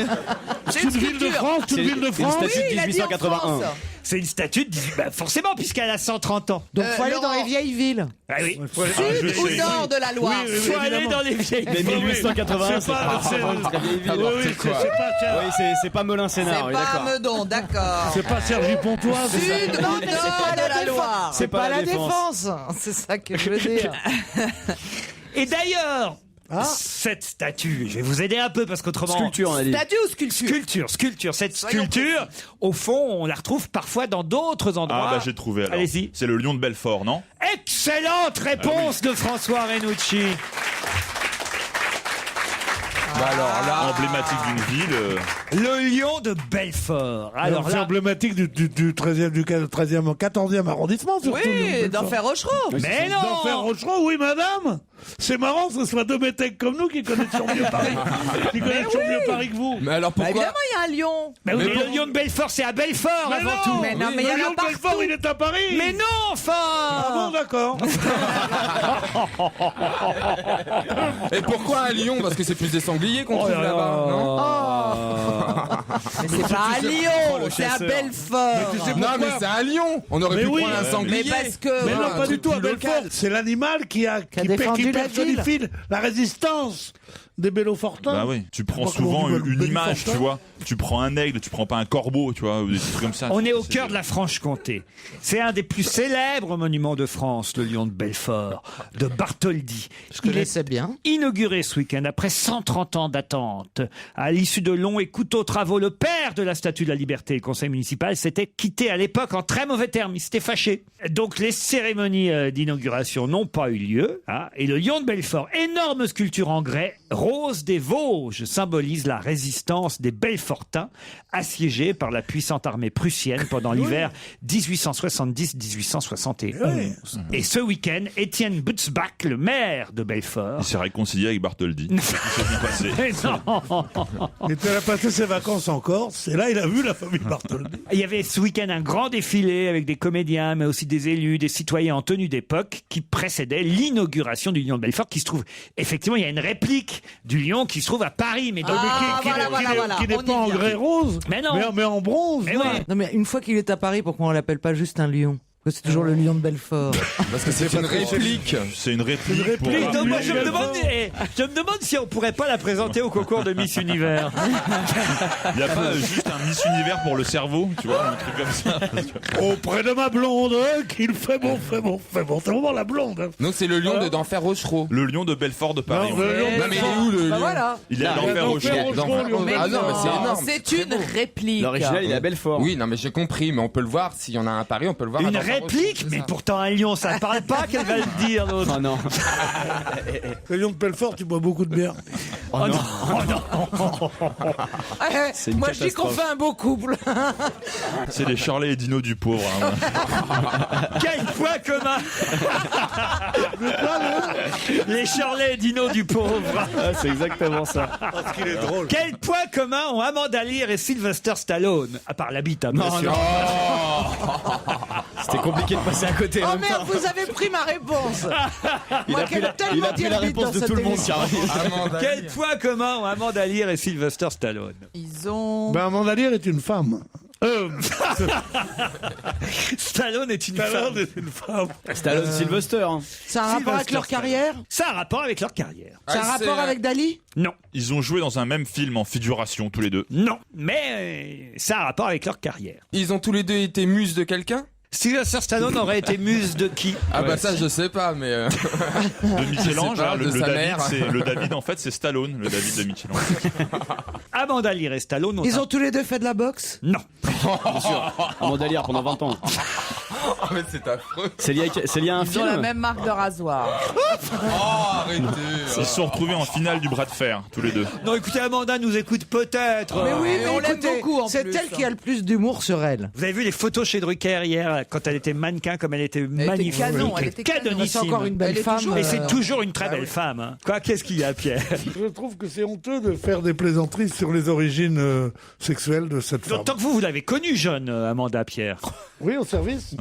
C'est une Ville de sculpture. France, une ville de C'est une France. statue de il a dit en 1881. France. C'est une statue de... forcément, puisqu'elle a 130 ans. Donc faut aller dans Laurent. les vieilles villes. Ah oui. Sud ou nord de la Loire? Faut aller dans les vieilles Mais 1881, c'est pas une très vieille ville. Oui, c'est pas Melun Sénard, oui, C'est pas d'accord. Meudon, d'accord. C'est pas Sergi Pontoise. Sud ou nord de la Loire? C'est pas la défense. C'est ça que je veux dire. Et d'ailleurs, cette statue, je vais vous aider un peu parce qu'autrement... Sculpture, on a dit. Statue ou sculpture? Sculpture. Cette Soyons sculpture, au fond, on la retrouve parfois dans d'autres endroits. Ah bah j'ai trouvé alors. Allez-y. C'est le lion de Belfort, non? Excellente réponse de François Renucci. Bah alors là, Emblématique d'une ville. Le lion de Belfort. Alors c'est là, emblématique du 13e, du 13e, 14e arrondissement, surtout. Oui, d'Enfer Rochereau. mais non. D'Enfer Rochereau, oui, madame. C'est marrant que ce soit deux métèques comme nous qui connaissent mieux Paris. Qui connaissent mieux Paris que vous. mais alors Bah, pourquoi? évidemment, il y a un lion. Mais oui, Mais mais pour- le lion de Belfort, c'est à Belfort Mais avant non, tout. Mais non, mais il y en le a lion de Belfort, partout. il est à Paris. Mais non, enfin. Ah bon, d'accord. Et pourquoi un lion? Parce que c'est plus des sangliers qu'on trouve là-bas, non? Mais c'est pas à Lyon, c'est à chasseur. Belfort. Non, mais c'est un lion. On aurait Mais pu oui, prendre un Mais sanglier. parce que... Mais Voilà, non, un pas du truc tout à plus Belfort. local. C'est l'animal qui défendu la personnifie la résistance des Bellefortins. Bah oui, tu prends Pas comment souvent on dit, une image, Bellefortin. tu vois. Tu prends un aigle, tu prends pas un corbeau, tu vois, ou des trucs comme ça. On est au C'est- cœur de la Franche-Comté. C'est un des plus célèbres monuments de France, le lion de Belfort, de Bartholdi. Je connaissais bien. Inauguré ce week-end après 130 ans d'attente. À l'issue de longs et coûteux travaux, le père de la Statue de la Liberté, le conseil municipal, s'était quitté à l'époque en très mauvais termes. Il s'était fâché. Donc les cérémonies d'inauguration n'ont pas eu lieu. Et le lion de Belfort, énorme sculpture en grès, rose des Vosges, symbolise la résistance des Belfortins assiégés par la puissante armée prussienne pendant l'hiver 1870-1871. Et ce week-end, Étienne Butzbach, le maire de Belfort, Il s'est réconcilié avec Bartholdi. C'est bien passé. mais non. Il était allé passer ses vacances en Corse, et là, il a vu la famille Bartholdi. Il y avait ce week-end un grand défilé avec des comédiens, mais aussi des élus, des citoyens en tenue d'époque qui précédait l'inauguration du lion de Belfort qui se trouve, effectivement, il y a une réplique du lion qui se trouve à Paris, mais Qui n'est pas en grès rose, Mais non. mais en bronze. Mais non. oui. Non mais une fois qu'il est à Paris, pourquoi on l'appelle pas juste un lion? Parce que c'est toujours le lion de Belfort. Parce que c'est une réplique. C'est une réplique. pour- Mais donc, moi, je me Belfort. demande si on pourrait pas la présenter au concours de Miss Univers. Il n'y a pas juste un Miss Univers pour le cerveau, tu vois, un truc comme ça. Auprès de ma blonde, qu'il fait bon. C'est vraiment la blonde. hein. Donc c'est le lion d'Enfer Rochereau. Le lion de Belfort de Paris. Non, ouais. le lion de Non mais il est où le lion? Voilà. Il est à Non, l'enfer au l'enfer chien. au D'Enfer- lion. Ah non, mais c'est énorme. C'est très une beau. réplique. L'original, il est à Belfort. Oui, non mais j'ai compris, mais on peut le voir s'il y en a un à Paris, on peut le voir. à Une Denfert Rochereau, réplique, c'est mais ça. pourtant un lion, ça parle pas, qu'elle va le dire, l'autre. Oh non. Le lion de Belfort, tu bois beaucoup de bière. Oh non, C'est une Moi je dis qu'on catastrophe. fait un beau couple. C'est les Charlet et Dino du pauvre. hein. quel point commun. Les Shirley et Dino du pauvre. Ah, c'est exactement ça. Parce qu'il est drôle. Quel point commun ont Amanda Lear et Sylvester Stallone? À part la bite, hein, bien sûr. C'était compliqué de passer à côté. en Oh même merde, temps. vous avez pris ma réponse. Il a pris la réponse de tout le monde, Caroline. Quel point commun ont Amanda Lear et Sylvester Stallone? Ils ont. Ben, Amanda Lear est une femme. Stallone est une Stallone femme. est une femme. Stallone Sylvester. hein. C'est un rapport avec leur carrière? Ça a un rapport avec leur carrière. C'est un rapport avec Dali? Non. Ils ont joué dans un même film en figuration tous les deux. Non. Mais ça a un rapport avec leur carrière. Ils ont tous les deux été muses de quelqu'un? Sylvester Stallone aurait été muse de qui? Ah bah ça je sais pas mais De Michel-Ange, pas, hein, de le sa David, mère. le David en fait c'est Stallone, le David de Michel-Ange. Amanda Lear et Stallone ont Ils ont tous les deux fait de la boxe? Non. Bien sûr. Amanda Lear pendant 20 ans. Oh mais c'est affreux. C'est lié à un Ils ont la film. même marque de rasoir. Oh arrêtez. Ils se sont retrouvés en finale du bras de fer, tous les deux. Non, écoutez, Amanda nous écoute peut-être. Mais oui, Et mais on l'aime écoutez, beaucoup, en c'est plus. elle qui a le plus d'humour sur elle. Vous avez vu les photos chez Drucker hier, quand elle était mannequin, comme elle était était magnifique. canon, elle était canon. Canonissime. C'est encore une belle Elle est femme. toujours- Et c'est toujours une très Ah belle femme. Hein. Quoi, qu'est-ce qu'il y a, Pierre? Je trouve que c'est honteux de faire des plaisanteries sur les origines sexuelles de cette femme. Tant que vous l'avez connue jeune, Amanda, Pierre. Oui, au service.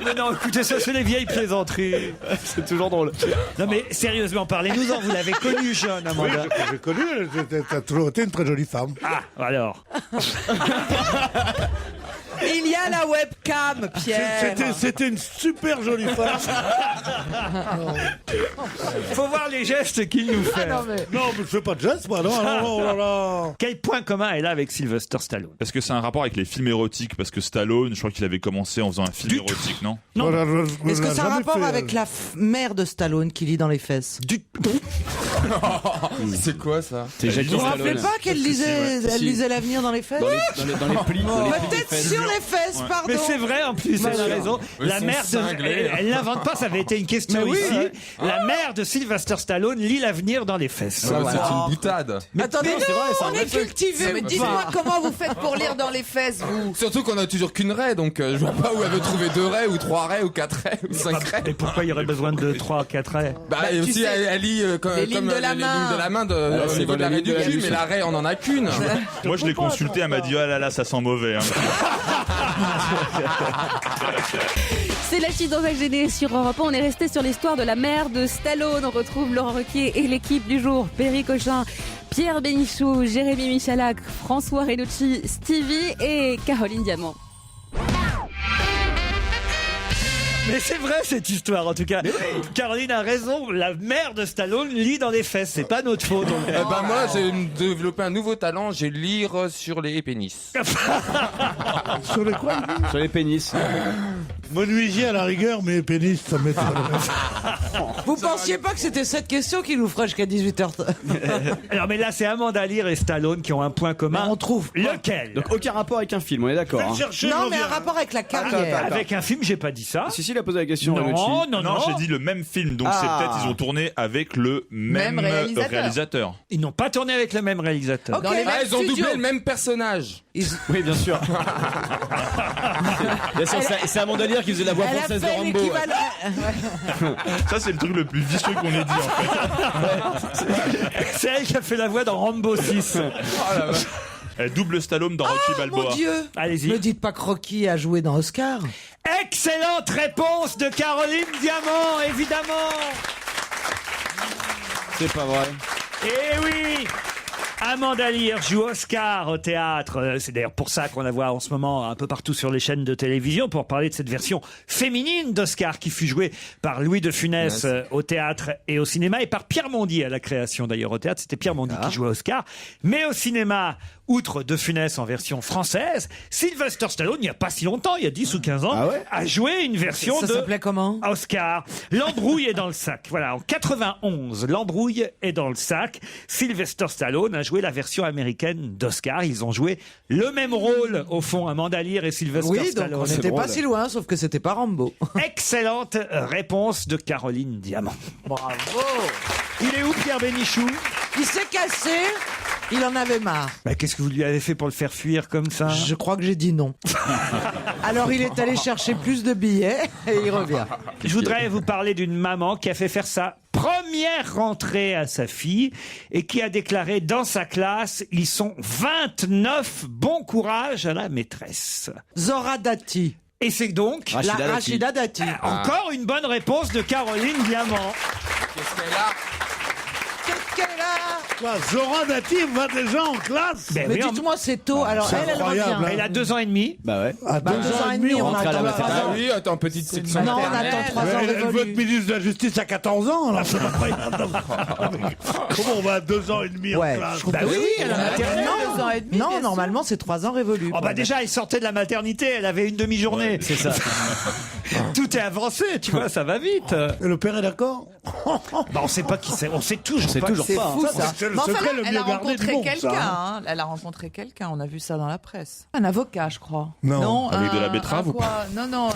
Mais non, écoutez, ça, c'est des vieilles plaisanteries. C'est toujours drôle. Non, mais sérieusement, parlez-nous-en. Vous l'avez connue jeune, Oui, Amanda. j'ai connu, elle a toujours été une très jolie femme. Ah, alors. Il y a la webcam, Pierre. C'était une super jolie femme. Faut voir les gestes qu'il nous fait. non, mais... Non, mais je fais pas de geste, moi. Non, non, non, oh là là. Quel point commun elle a avec Sylvester Stallone? Est-ce que c'est un rapport avec les films érotiques? Parce que Stallone, je crois qu'il avait commencé en faisant un film érotique, non? Non. Voilà, Est-ce que c'est un rapport avec la mère de Stallone qui lit dans les fesses? C'est quoi ça? C'est Jackie Vous vous rappelez Stallone. pas qu'elle lisait, elle Si. lisait l'avenir dans les fesses? Dans les plis. dans les plis des Peut-être fesses. sur les fesses, pardon. Mais c'est vrai en plus, elle a raison. Ils La sont mère de, cinglés. elle l'invente pas, ça avait été une question Mais oui, ici. ouais. La mère de Sylvester Stallone lit l'avenir dans les fesses. C'est une boutade. Attendez, non, c'est vrai, c'est un on vrai est truc. cultivés. Mais ou dites-moi pas comment vous faites pour lire dans les fesses, vous? Surtout qu'on a toujours qu'une raie donc je vois pas où elle veut trouver 2 raies ou 3 raies ou 4 raies ou 5 raies. Et pourquoi il y aurait besoin de 3, 4 raies? Bah, Bah, et tu aussi sais, elle lit comme les lignes de la les main. lignes de la main Ah, au c'est niveau de la les raie lignes du de la cul bouche. mais la raie on en a qu'une. Moi je l'ai consulté, elle m'a dit oh là là ça sent mauvais. Hein. C'est la suite d'On va gêner sur Europe 1. On est resté sur l'histoire de la mère de Stallone. On retrouve Laurent Ruquier et l'équipe du jour. Perry Cochin, Pierre Bénichou, Jérémy Michalak, François Renucci, Stevie et Caroline Diamant. Mais c'est vrai cette histoire en tout cas. Caroline a raison, la mère de Stallone lit dans les fesses, c'est pas notre faute. Donc. Bah moi j'ai développé un nouveau talent, j'ai lire sur les pénis. Sur les quoi? Sur les pénis. Menuisier à la rigueur, mais pénis, ça m'étonne. Vous pensiez pas que c'était cette question qui nous ferait jusqu'à 18h? Alors mais là c'est Amanda Lear et Stallone qui ont un point commun. On trouve. Lequel? Donc aucun rapport avec un film, on est d'accord. hein. Non, mais un rapport avec la carrière. Avec un film, j'ai pas dit ça. Si, il a posé la question. Non, Renucci. non, Non, non. j'ai dit le même film, donc c'est Ah. peut-être ils ont tourné avec le même, réalisateur. réalisateur. Ils n'ont pas tourné avec le même réalisateur. Ok. Dans les Ah mêmes ils ont studios. doublé le même personnage. Oui, bien sûr. Bien sûr, c'est Amanda Lear qui faisait la voix Elle a française de fait Rambo. l'équivalent. Ça c'est le truc le plus vicieux qu'on ait dit en fait. C'est elle qui a fait la voix dans Rambo 6. Elle double Stallone dans Rocky Oh Balboa. mon Dieu! Allez-y. Ne dites pas que Rocky a joué dans Oscar. Excellente réponse de Caroline Diamant, évidemment. C'est pas vrai. Eh oui. Amanda Lear joue Oscar au théâtre. C'est d'ailleurs pour ça qu'on la voit en ce moment un peu partout sur les chaînes de télévision pour parler de cette version féminine d'Oscar qui fut jouée par Louis de Funès au théâtre et au cinéma et par Pierre Mondy à la création d'ailleurs au théâtre. C'était Pierre Mondy qui jouait Oscar. Mais au cinéma, outre de Funès en version française, Sylvester Stallone, il n'y a pas si longtemps, il y a 10 ou 15 ans, a joué une version Ça de s'appelait comment? Oscar. L'embrouille est dans le sac. Voilà, en 91, l'embrouille est dans le sac. Sylvester Stallone a joué la version américaine d'Oscar. Ils ont joué le même rôle, au fond, Amanda Lear et Sylvester Oui, donc Stallone. on n'était pas si loin, sauf que c'était pas Rambo. Excellente réponse de Caroline Diamant. Bravo! Il est où Pierre Bénichou? Il s'est cassé. Il en avait marre. Bah, qu'est-ce que vous lui avez fait pour le faire fuir comme ça? Je crois que j'ai dit non. Alors il est allé chercher plus de billets et il revient. Je voudrais vous parler d'une maman qui a fait faire sa première rentrée à sa fille et qui a déclaré dans sa classe, ils sont 29, bon courage à la maîtresse. Zora Dati. Et c'est donc Rachida Dati. Encore une bonne réponse de Caroline Diamant. Qu'est-ce qu'elle a? Qu'est-ce qu'elle a? Quoi, Zora Dati va déjà en classe? Ben Mais oui, dites-moi, c'est tôt. Alors c'est elle incroyable, revient. Elle a 2 ans et demi. Bah ouais. À 2 ans et demi, on rentre à la attend maternelle. Ah oui, attends, petite section. Non, on maternelle. attend 3 ans Elle veut révolus. être ministre de la Justice à 14 ans, alors c'est incroyable. Comment on va à 2 ans et demi Ouais, en classe? je trouve Bah que oui, elle a elle a maternelle, deux ans et demi, Non, bien sûr. normalement c'est 3 ans révolus. Oh bah déjà, elle sortait de la maternité, elle avait une demi-journée. C'est ça. Tout est avancé, tu vois, ça va vite. Et le père est d'accord? Bah, on sait pas qui c'est, on sait toujours C'est pas. toujours C'est pas. fou, Ça, ça. c'est le Mais enfin, secret là, le elle mieux a gardé du rencontré monde, quelqu'un. ça, Hein. Elle a rencontré quelqu'un. On a vu ça dans la presse. Un avocat, je crois. Non. Avec de la betterave ou quoi Non, non.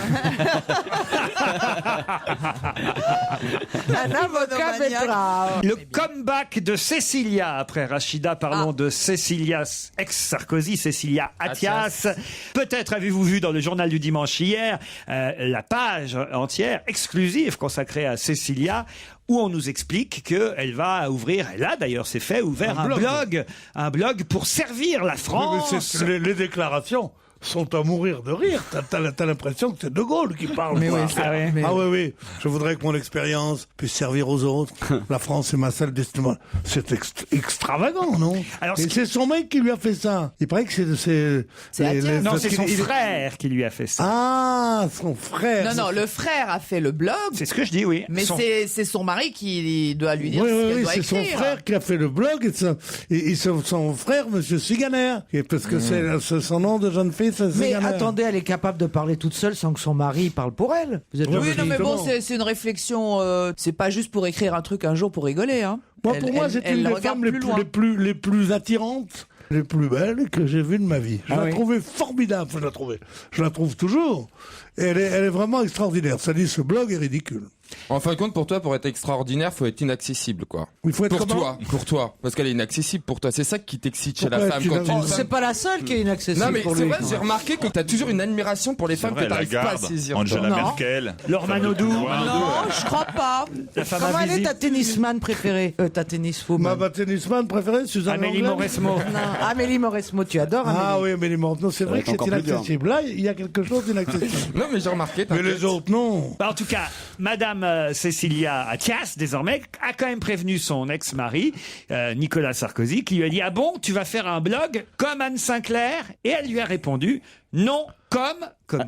Un avocat betterave. Le comeback de Cécilia après Rachida, parlons de Cécilia ex-Sarkozy, Cécilia Attias. Peut-être avez-vous vu dans le journal du dimanche hier la page entière exclusive consacrée à Cécilia où on nous explique qu'elle va ouvrir, elle a d'ailleurs c'est fait, ouvert un blog pour servir la Oui, France. mais les déclarations sont à mourir de rire. T'as l'impression que c'est De Gaulle qui parle. Mais quoi. oui, Ah ouais. Ah oui, oui. Je voudrais que mon expérience puisse servir aux autres. La France est ma seule destination. C'est extravagant, non? Alors, Et c'est son mec qui lui a fait ça. Il paraît que c'est Non, parce c'est qu'il- son il- frère qui lui a fait ça. Ah, son frère. Non, non, le frère a fait le blog. C'est ce que je dis, oui. Mais Son- c'est son mari qui doit lui dire Oui, ce oui, qu'elle oui, doit c'est son écrire. frère qui a fait le blog et son frère, Monsieur Siganer, parce que c'est son nom de jeune fille, c'est Mais Siganer. attendez, elle est capable de parler toute seule sans que son mari parle pour elle. Vous êtes Ouais, Oui, non, mais bon, Justement. c'est une réflexion. C'est pas juste pour écrire un truc un jour pour rigoler. Hein. Moi, pour moi, c'est une des femmes les plus attirantes, les plus belles que j'ai vues de ma vie. Je la trouvais formidable, je la trouve toujours. Et elle est vraiment extraordinaire. Ça dit, ce blog est ridicule. En fin de compte, pour toi, pour être extraordinaire, faut être inaccessible, quoi. Il faut être pour toi, parce qu'elle est inaccessible pour toi. C'est ça qui t'excite chez la Pourquoi femme tu quand l'as- tu es une C'est femme. pas la seule qui est inaccessible Non mais pour c'est lui. vrai, j'ai remarqué que t'as toujours une admiration pour les femmes que t'arrives pas à Lagarde, saisir. Angela Non. Merkel. Laure Manodou. Non, je crois pas. La femme Comment elle est invisible. ta tennisman préférée ta tenniswoman. Ma tennisman préférée, Suzanne Amélie Lenglen. Mauresmo. Non, Amélie Mauresmo, tu adores Amélie. Ah oui, Amélie Mauresmo, c'est vrai être que c'est encore plus dur. inaccessible. Là, il y a quelque chose d'inaccessible. Non mais j'ai remarqué. Mais t'inquiète. les autres, non. Bah, en tout cas, Madame Cécilia Attias, désormais, a quand même prévenu son ex-mari, Nicolas Sarkozy, qui lui a dit « Ah bon, tu vas faire un blog comme Anne Sinclair ?» Et elle lui a répondu « Non, comme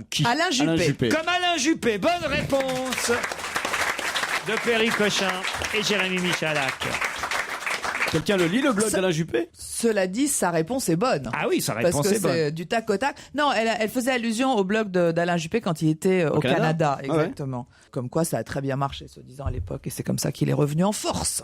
qui ?» Alain Juppé. Alain Juppé. Comme Alain Juppé. Bonne réponse de Perry Cochin et Jérémy Michalak. Quelqu'un le lit, le blog d'Alain Juppé? Cela dit, sa réponse est bonne. Ah oui, sa Parce réponse que est bonne. c'est du tac au tac. Non, elle faisait allusion au blog d'Alain Juppé quand il était au Canada. Ah ouais. Exactement. Comme quoi, ça a très bien marché, soi-disant, à l'époque. Et c'est comme ça qu'il est revenu en force.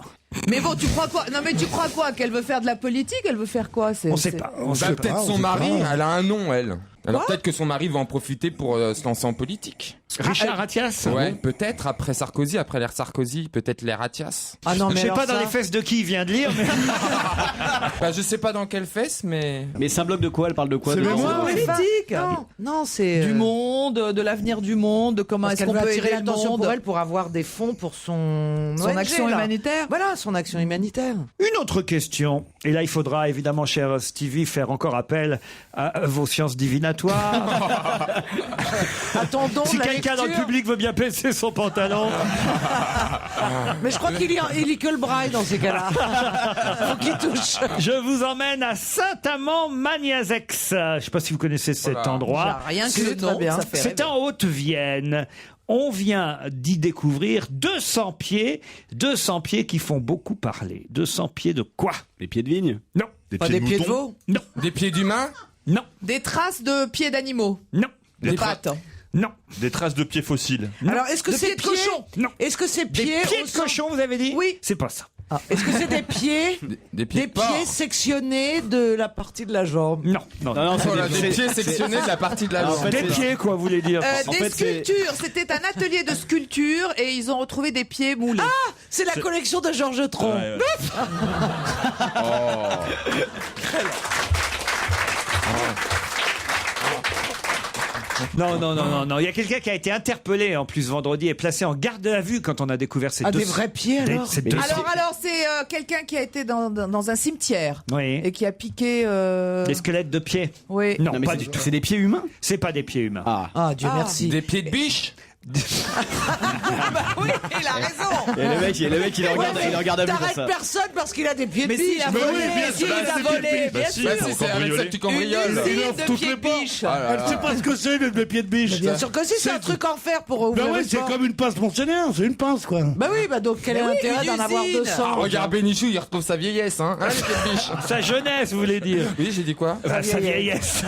Mais bon, tu crois quoi? Non, mais tu crois quoi? Qu'elle veut faire de la politique? Elle veut faire quoi? On sait pas. On Bah, sait pas. peut-être on son sait mari, pas. elle a un nom, elle. Alors Quoi peut-être que son mari va en profiter pour se lancer en politique. Richard Attias. Ouais, peut-être après Sarkozy, après l'ère Sarkozy, peut-être l'ère Attias. Ah non, Je mais sais alors pas dans ça- les fesses de qui il vient de lire, mais Bah je sais pas dans quelle fesse, mais. Mais c'est un blog de quoi? Elle parle de quoi? C'est de- le Non, moi, politique. Non. Non, c'est Du monde, de l'avenir du monde, de comment Parce est-ce qu'elle qu'on veut peut attirer aider le l'attention monde. pour elle pour avoir des fonds pour son Son ONG, action là. humanitaire. Voilà, son action humanitaire. une autre question. Et là, il faudra évidemment, cher Stevie, faire encore appel à vos sciences divinatoires. Attendons Si la quelqu'un dans le lecture. public veut bien baisser son pantalon. Mais je crois qu'il lit que le braille dans ces cas-là. Faut qu'il touche. Je vous emmène à Saint-Amand-Magnazex. Je ne sais pas si vous connaissez cet Voilà. endroit. Rien que C'est le très nom, bien. ça fait C'est rêver. en Haute-Vienne. On vient d'y découvrir 200 pieds qui font beaucoup parler. 200 pieds de quoi? Les pieds de vigne? Non, Pas des pieds de veau. non, Des pieds d'humains? non, Des traces de pieds d'animaux. non, Des pattes. non. Des traces de pieds fossiles. Non. Alors, est-ce que De c'est pieds de pieds cochon. Non. Est-ce que c'est Des pieds pieds au de sens- cochon, vous avez dit? Oui. C'est pas ça. Est-ce que c'est des pieds Des pieds de porc. sectionnés de la partie de la jambe? Non. Voilà, des pieds sectionnés de la partie de la jambe. Des pieds, quoi, vous voulez dire? Des sculptures. C'était un atelier de sculpture et ils ont retrouvé des pieds moulés. Ah, c'est la collection de Georges Tron. Ouais, Non. Il y a quelqu'un qui a été interpellé en plus vendredi et placé en garde à vue quand on a découvert ces deux. Des vrais pieds alors. Alors c'est quelqu'un qui a été dans un cimetière Oui. et qui a piqué. Des squelettes de pieds. Oui. Non, mais pas du tout. C'est des pieds humains? C'est pas des pieds humains. Ah, Dieu merci. Des pieds de biche. Oui, il a raison. Et le mec, il regarde à vue pour T'arrêtes ça. personne parce qu'il a des pieds de Mais biche. s'il a volé, s'il a volé, bien sûr. C'est avec ça que tu cambrioles. Une usine de toutes pieds les de portes. biche. Elle sait pas ce que c'est, le pied de biche. Bien sûr que si, c'est un truc en fer pour ouvrir Ben oui, une c'est porte. comme une pince pensionnaire, c'est une pince, quoi. Bah oui, bah donc quel est l'intérêt d'en avoir usine. 200? Regarde Bénichou, il retrouve sa vieillesse, hein, les pieds de biche. Sa jeunesse, vous voulez dire? Oui, j'ai dit quoi? Sa vieillesse.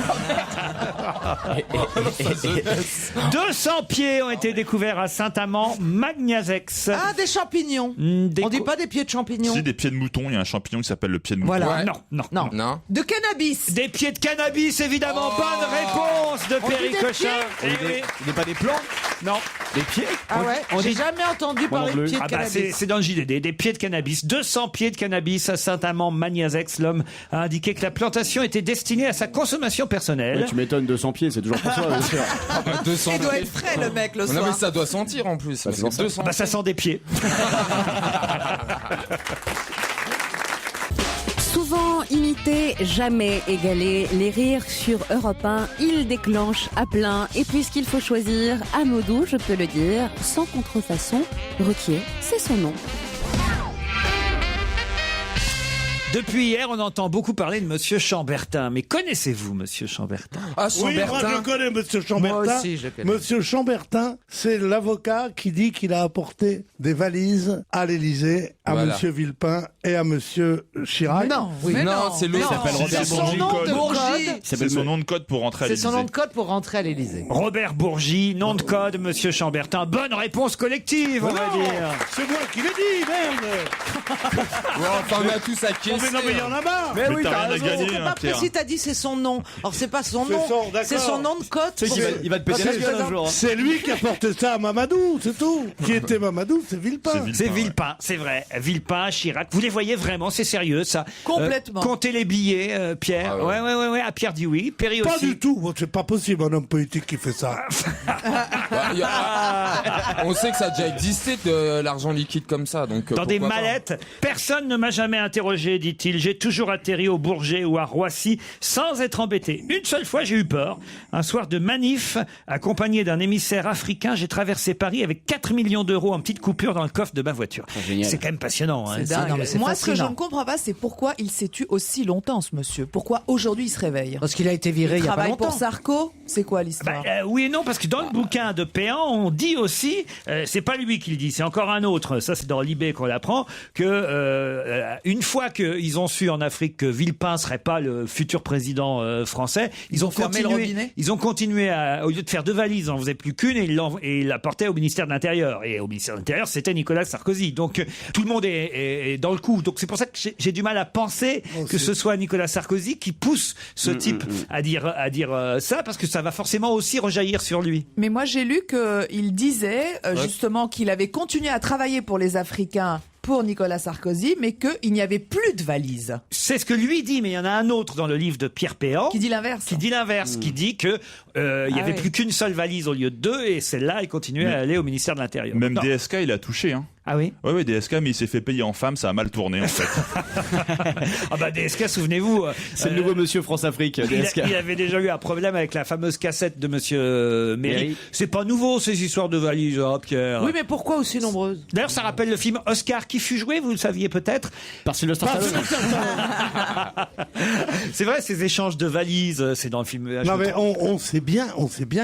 200 pieds ont été découverts à Saint-Amand-Magnazex. Ah, des champignons. On dit pas des pieds de champignons. Si, des pieds de mouton, il y a un champignon qui s'appelle le pied de mouton. Voilà. Ouais. Non. De cannabis. Des pieds de cannabis, évidemment. Bonne réponse de On dit Perry des Cochin. pieds Eh oui. Pas des plants? Non. Des pieds? Ah ouais, on j'ai dit- jamais entendu parler de plus. pieds de Ah bah cannabis. c'est dans le JDD, des pieds de cannabis. 200 pieds de cannabis à Saint-Amand-Magnazex. L'homme a indiqué que la plantation était destinée à sa consommation personnelle. Ouais, tu m'étonnes, 200 pieds, c'est toujours pour toi, bien sûr. 200 Il doit pieds. être frais le mec le Non mais soir. ça doit sentir en plus. Parce que 200 Bah ça sent des pieds. Souvent imité, jamais égalé. Les rires sur Europe 1, il déclenche à plein. Et puisqu'il faut choisir, à mots doux, je peux le dire, sans contrefaçon, Ruquier, c'est son nom. Depuis hier, on entend beaucoup parler de Monsieur Chambertin. Mais connaissez-vous Monsieur Chambertin? Ah, Oui, moi je connais Monsieur Chambertin. Moi aussi, je connais. Monsieur Chambertin, c'est l'avocat qui dit qu'il a apporté des valises à l'Élysée, à Voilà. Monsieur Villepin et à Monsieur Chirac. Non, oui. Mais Non, c'est l'autre. Si, c'est son Son nom de code. code. C'est son nom de code pour rentrer à C'est son nom l'Élysée. de code pour rentrer à l'Élysée. Robert Bourgi, nom de code, Monsieur Chambertin. Bonne réponse collective, on va Non, dire. c'est moi qui l'ai dit, merde. Ouais, enfin, on a tous acquiescé. Mais non, mais il y en a marre. Mais Mais oui, t'as t'as rien à raison. gagner, C'est hein, pas Pierre. précis, t'as dit c'est son nom. Alors c'est pas son C'est nom, son- d'accord. c'est son nom de code. Il va te péter la gueule un jour. C'est lui qui a porté ça à Mamadou, c'est tout. Qui était Mamadou, c'est Villepin. C'est Villepin, c'est vrai. Villepin, Chirac. Vous les voyez vraiment, c'est sérieux ça. Complètement. Comptez les billets, Pierre. Ah ouais. Ouais. Ah, Pierre dit oui. Perry Pas aussi. du tout, Moi, c'est pas possible un homme politique qui fait ça. Bah, on sait que ça a déjà existé de l'argent liquide comme ça. Donc, Dans des pourquoi pas. mallettes. Personne ne m'a jamais interrogé, dit-il. J'ai toujours atterri au Bourget ou à Roissy sans être embêté. Une seule fois, j'ai eu peur. Un soir de manif, accompagné d'un émissaire africain, j'ai traversé Paris avec 4 millions d'euros en petites coupures dans le coffre de ma voiture. génial. C'est quand même passionnant. Hein. C'est dingue. non, mais c'est Moi, ce que je fascinant. ne comprends pas, c'est pourquoi il s'est tu aussi longtemps, ce monsieur. Pourquoi aujourd'hui il se réveille? Parce qu'il a été viré il y a pas Travaille longtemps. pour Sarko. C'est quoi l'histoire? Oui et non, parce que dans le bouquin de Péan, on dit aussi, c'est pas lui qui le dit, c'est encore un autre, ça c'est dans Libé qu'on l'apprend, que une fois qu'ils ont su en Afrique que Villepin serait pas le futur président français, ils ont fermé le continué, robinet. ils ont continué à, au lieu de faire 2 valises, on en faisait plus qu'une et ils la portaient au ministère de l'Intérieur. Et au ministère de l'Intérieur, c'était Nicolas Sarkozy. Donc tout le monde est dans le coup. Donc c'est pour ça que j'ai du mal à penser que ce soit Nicolas Sarkozy qui pousse ce type à dire ça, parce que ça va forcément aussi rejaillir sur lui. Mais moi, j'ai lu qu'il disait justement qu'il avait continué à travailler pour les Africains pour Nicolas Sarkozy, mais qu'il n'y avait plus de valises. C'est ce que lui dit, mais il y en a un autre dans le livre de Pierre Péan Qui dit l'inverse. qui dit que il y avait oui. plus qu'une seule valise au lieu de 2, et celle-là, il continuait à aller au ministère de l'Intérieur. Même Non. DSK, il a touché. Hein. Ah oui. Ouais, DSK, mais il s'est fait payer en femme, ça a mal tourné en fait. Ah bah DSK, souvenez-vous. C'est le nouveau monsieur France-Afrique, DSK. Il avait déjà eu un problème avec la fameuse cassette de monsieur Méry. Méry. C'est pas nouveau ces histoires de valises, hein, Pierre. Oui, mais pourquoi aussi nombreuses? D'ailleurs, ça rappelle le film Oscar qui fut joué, vous le saviez peut-être. Par Sylvester Stallone. C'est vrai, ces échanges de valises, c'est dans le film. Non mais on sait bien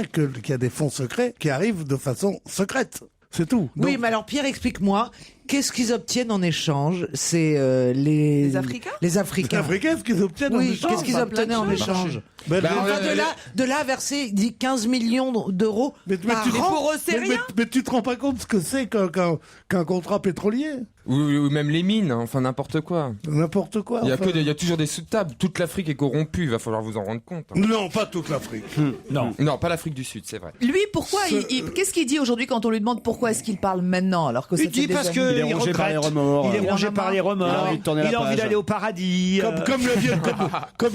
qu'il y a des fonds secrets qui arrivent de façon secrète. C'est tout. Oui, Donc, mais alors Pierre, explique-moi, qu'est-ce qu'ils obtiennent en échange? C'est les Africains. Les Africains. Les Africains, ce qu'ils obtiennent en Oui, échange. qu'est-ce qu'ils obtenaient en échange? Enfin, de là à verser 15 millions d'euros par an. Pour eux, c'est rien. Mais tu te rends pas compte ce que c'est qu'un contrat pétrolier? Ou même les mines, hein, enfin n'importe quoi. N'importe quoi. Il enfin. y a toujours des sous-tables. Toute l'Afrique est corrompue, il va falloir vous en rendre compte. Hein. Non, pas toute l'Afrique. Non, pas l'Afrique du Sud, c'est vrai. Lui, pourquoi qu'est-ce qu'il dit aujourd'hui quand on lui demande pourquoi est-ce qu'il parle maintenant alors que Il dit parce qu'il est rongé par les remords. Il est rongé par les remords. Il a envie d'aller au paradis. Comme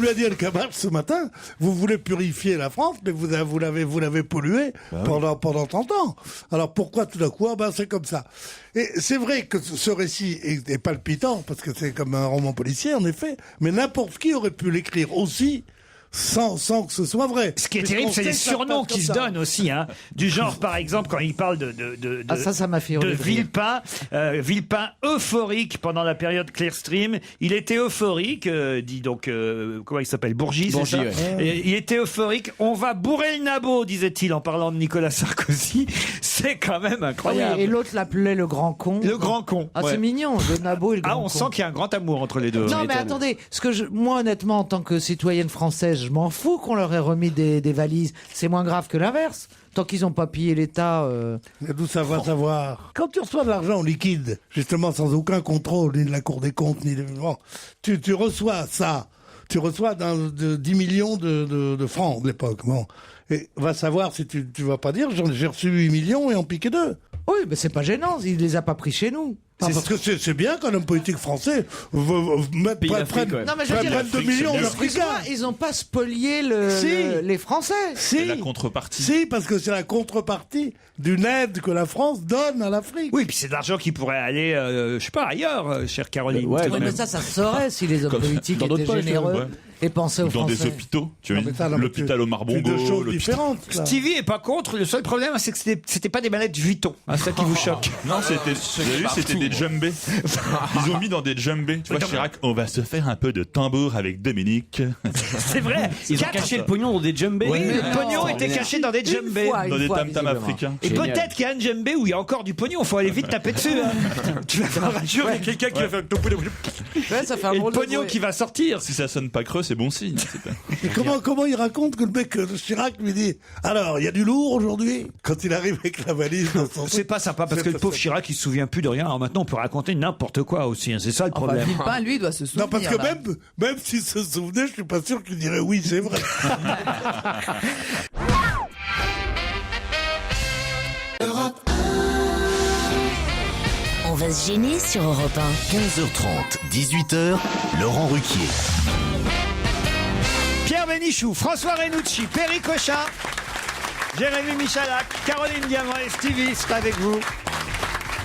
lui a dit El Kabach ce matin, vous voulez purifier la France, mais vous l'avez polluée pendant 30 ans. Alors pourquoi tout d'un coup, c'est comme ça. Et c'est vrai que ce récit est palpitant, parce que c'est comme un roman policier, en effet, mais n'importe qui aurait pu l'écrire aussi, sans que ce soit vrai. Ce qui est terrible, c'est les surnoms qui se donnent aussi, hein. Du genre, par exemple, quand il parle ça m'a fait de Villepin, Villepin euphorique pendant la période Clearstream. Il était euphorique, dit donc, comment il s'appelle, Bourgi, c'est ça? Ouais. Et il était euphorique. On va bourrer le nabot, disait-il en parlant de Nicolas Sarkozy. C'est quand même incroyable. Oui, et l'autre l'appelait le grand con. Le grand con. Ah, ouais. c'est mignon, le nabo et le grand con. On sent qu'il y a un grand amour entre les deux. Non, mais attendez, moi, honnêtement, en tant que citoyenne française, je m'en fous qu'on leur ait remis des valises. C'est moins grave que l'inverse. Tant qu'ils n'ont pas pillé l'État. Mais d'où ça va savoir? Quand tu reçois de l'argent en liquide, justement sans aucun contrôle, ni de la Cour des comptes, ni de... Bon, tu reçois ça. Tu reçois 10 millions de francs de l'époque. Bon. Et va savoir si tu vas pas dire j'ai reçu 8 millions et en piqué 2. Oui, mais c'est pas gênant, il les a pas pris chez nous. Parce que c'est bien qu'un homme politique français prenne 2 millions d'Africains. Ils n'ont pas spolié les Français. C'est la contrepartie. Si, parce que c'est la contrepartie d'une aide que la France donne à l'Afrique. Oui, puis c'est de l'argent qui pourrait aller, je sais pas, ailleurs, chère Caroline. Oui, mais ça se saurait si les hommes politiques étaient généreux et pensaient aux Dans Français. des hôpitaux, tu vois, Non, l'hôpital au Marbongo. deux choses différentes. là. Stevie est pas contre. Le seul problème, c'est que c'était pas des manettes Vuitton. Hein, ça qui vous choque. Non, c'était des djembés. Ils ont mis dans des djembés. Tu vois, Chirac, on va se faire un peu de tambour avec Dominique. C'est vrai. Ils ont caché le pognon dans des djembés. Oui, le pognon était caché dans des djembés. Dans des tam-tams africains. Et peut-être qu'il y a un djembé où il y a encore du pognon. Faut aller vite taper dessus. Hein. Tu vas voir un jour, il y a quelqu'un qui va faire Ça fait un et le drôle de pognon bruit. qui va sortir. Si ça sonne pas creux, c'est bon signe. Mais comment il raconte que le mec Chirac lui dit alors il y a du lourd aujourd'hui quand il arrive avec la valise dans son C'est pas sympa parce que le pauvre Chirac il se souvient plus de rien. Alors maintenant on peut raconter n'importe quoi aussi. Hein. C'est ça le problème. Villepin, lui, doit se souvenir. Non, parce que là. même s'il se souvenait, je suis pas sûr qu'il dirait oui, c'est vrai. On va se gêner sur Europe 1. 15h30, 18h, Laurent Ruquier. Pierre Bénichou, François Renucci, Perry Cochin, Jérémy Michalak, Caroline Diamant et Stevie sont avec vous.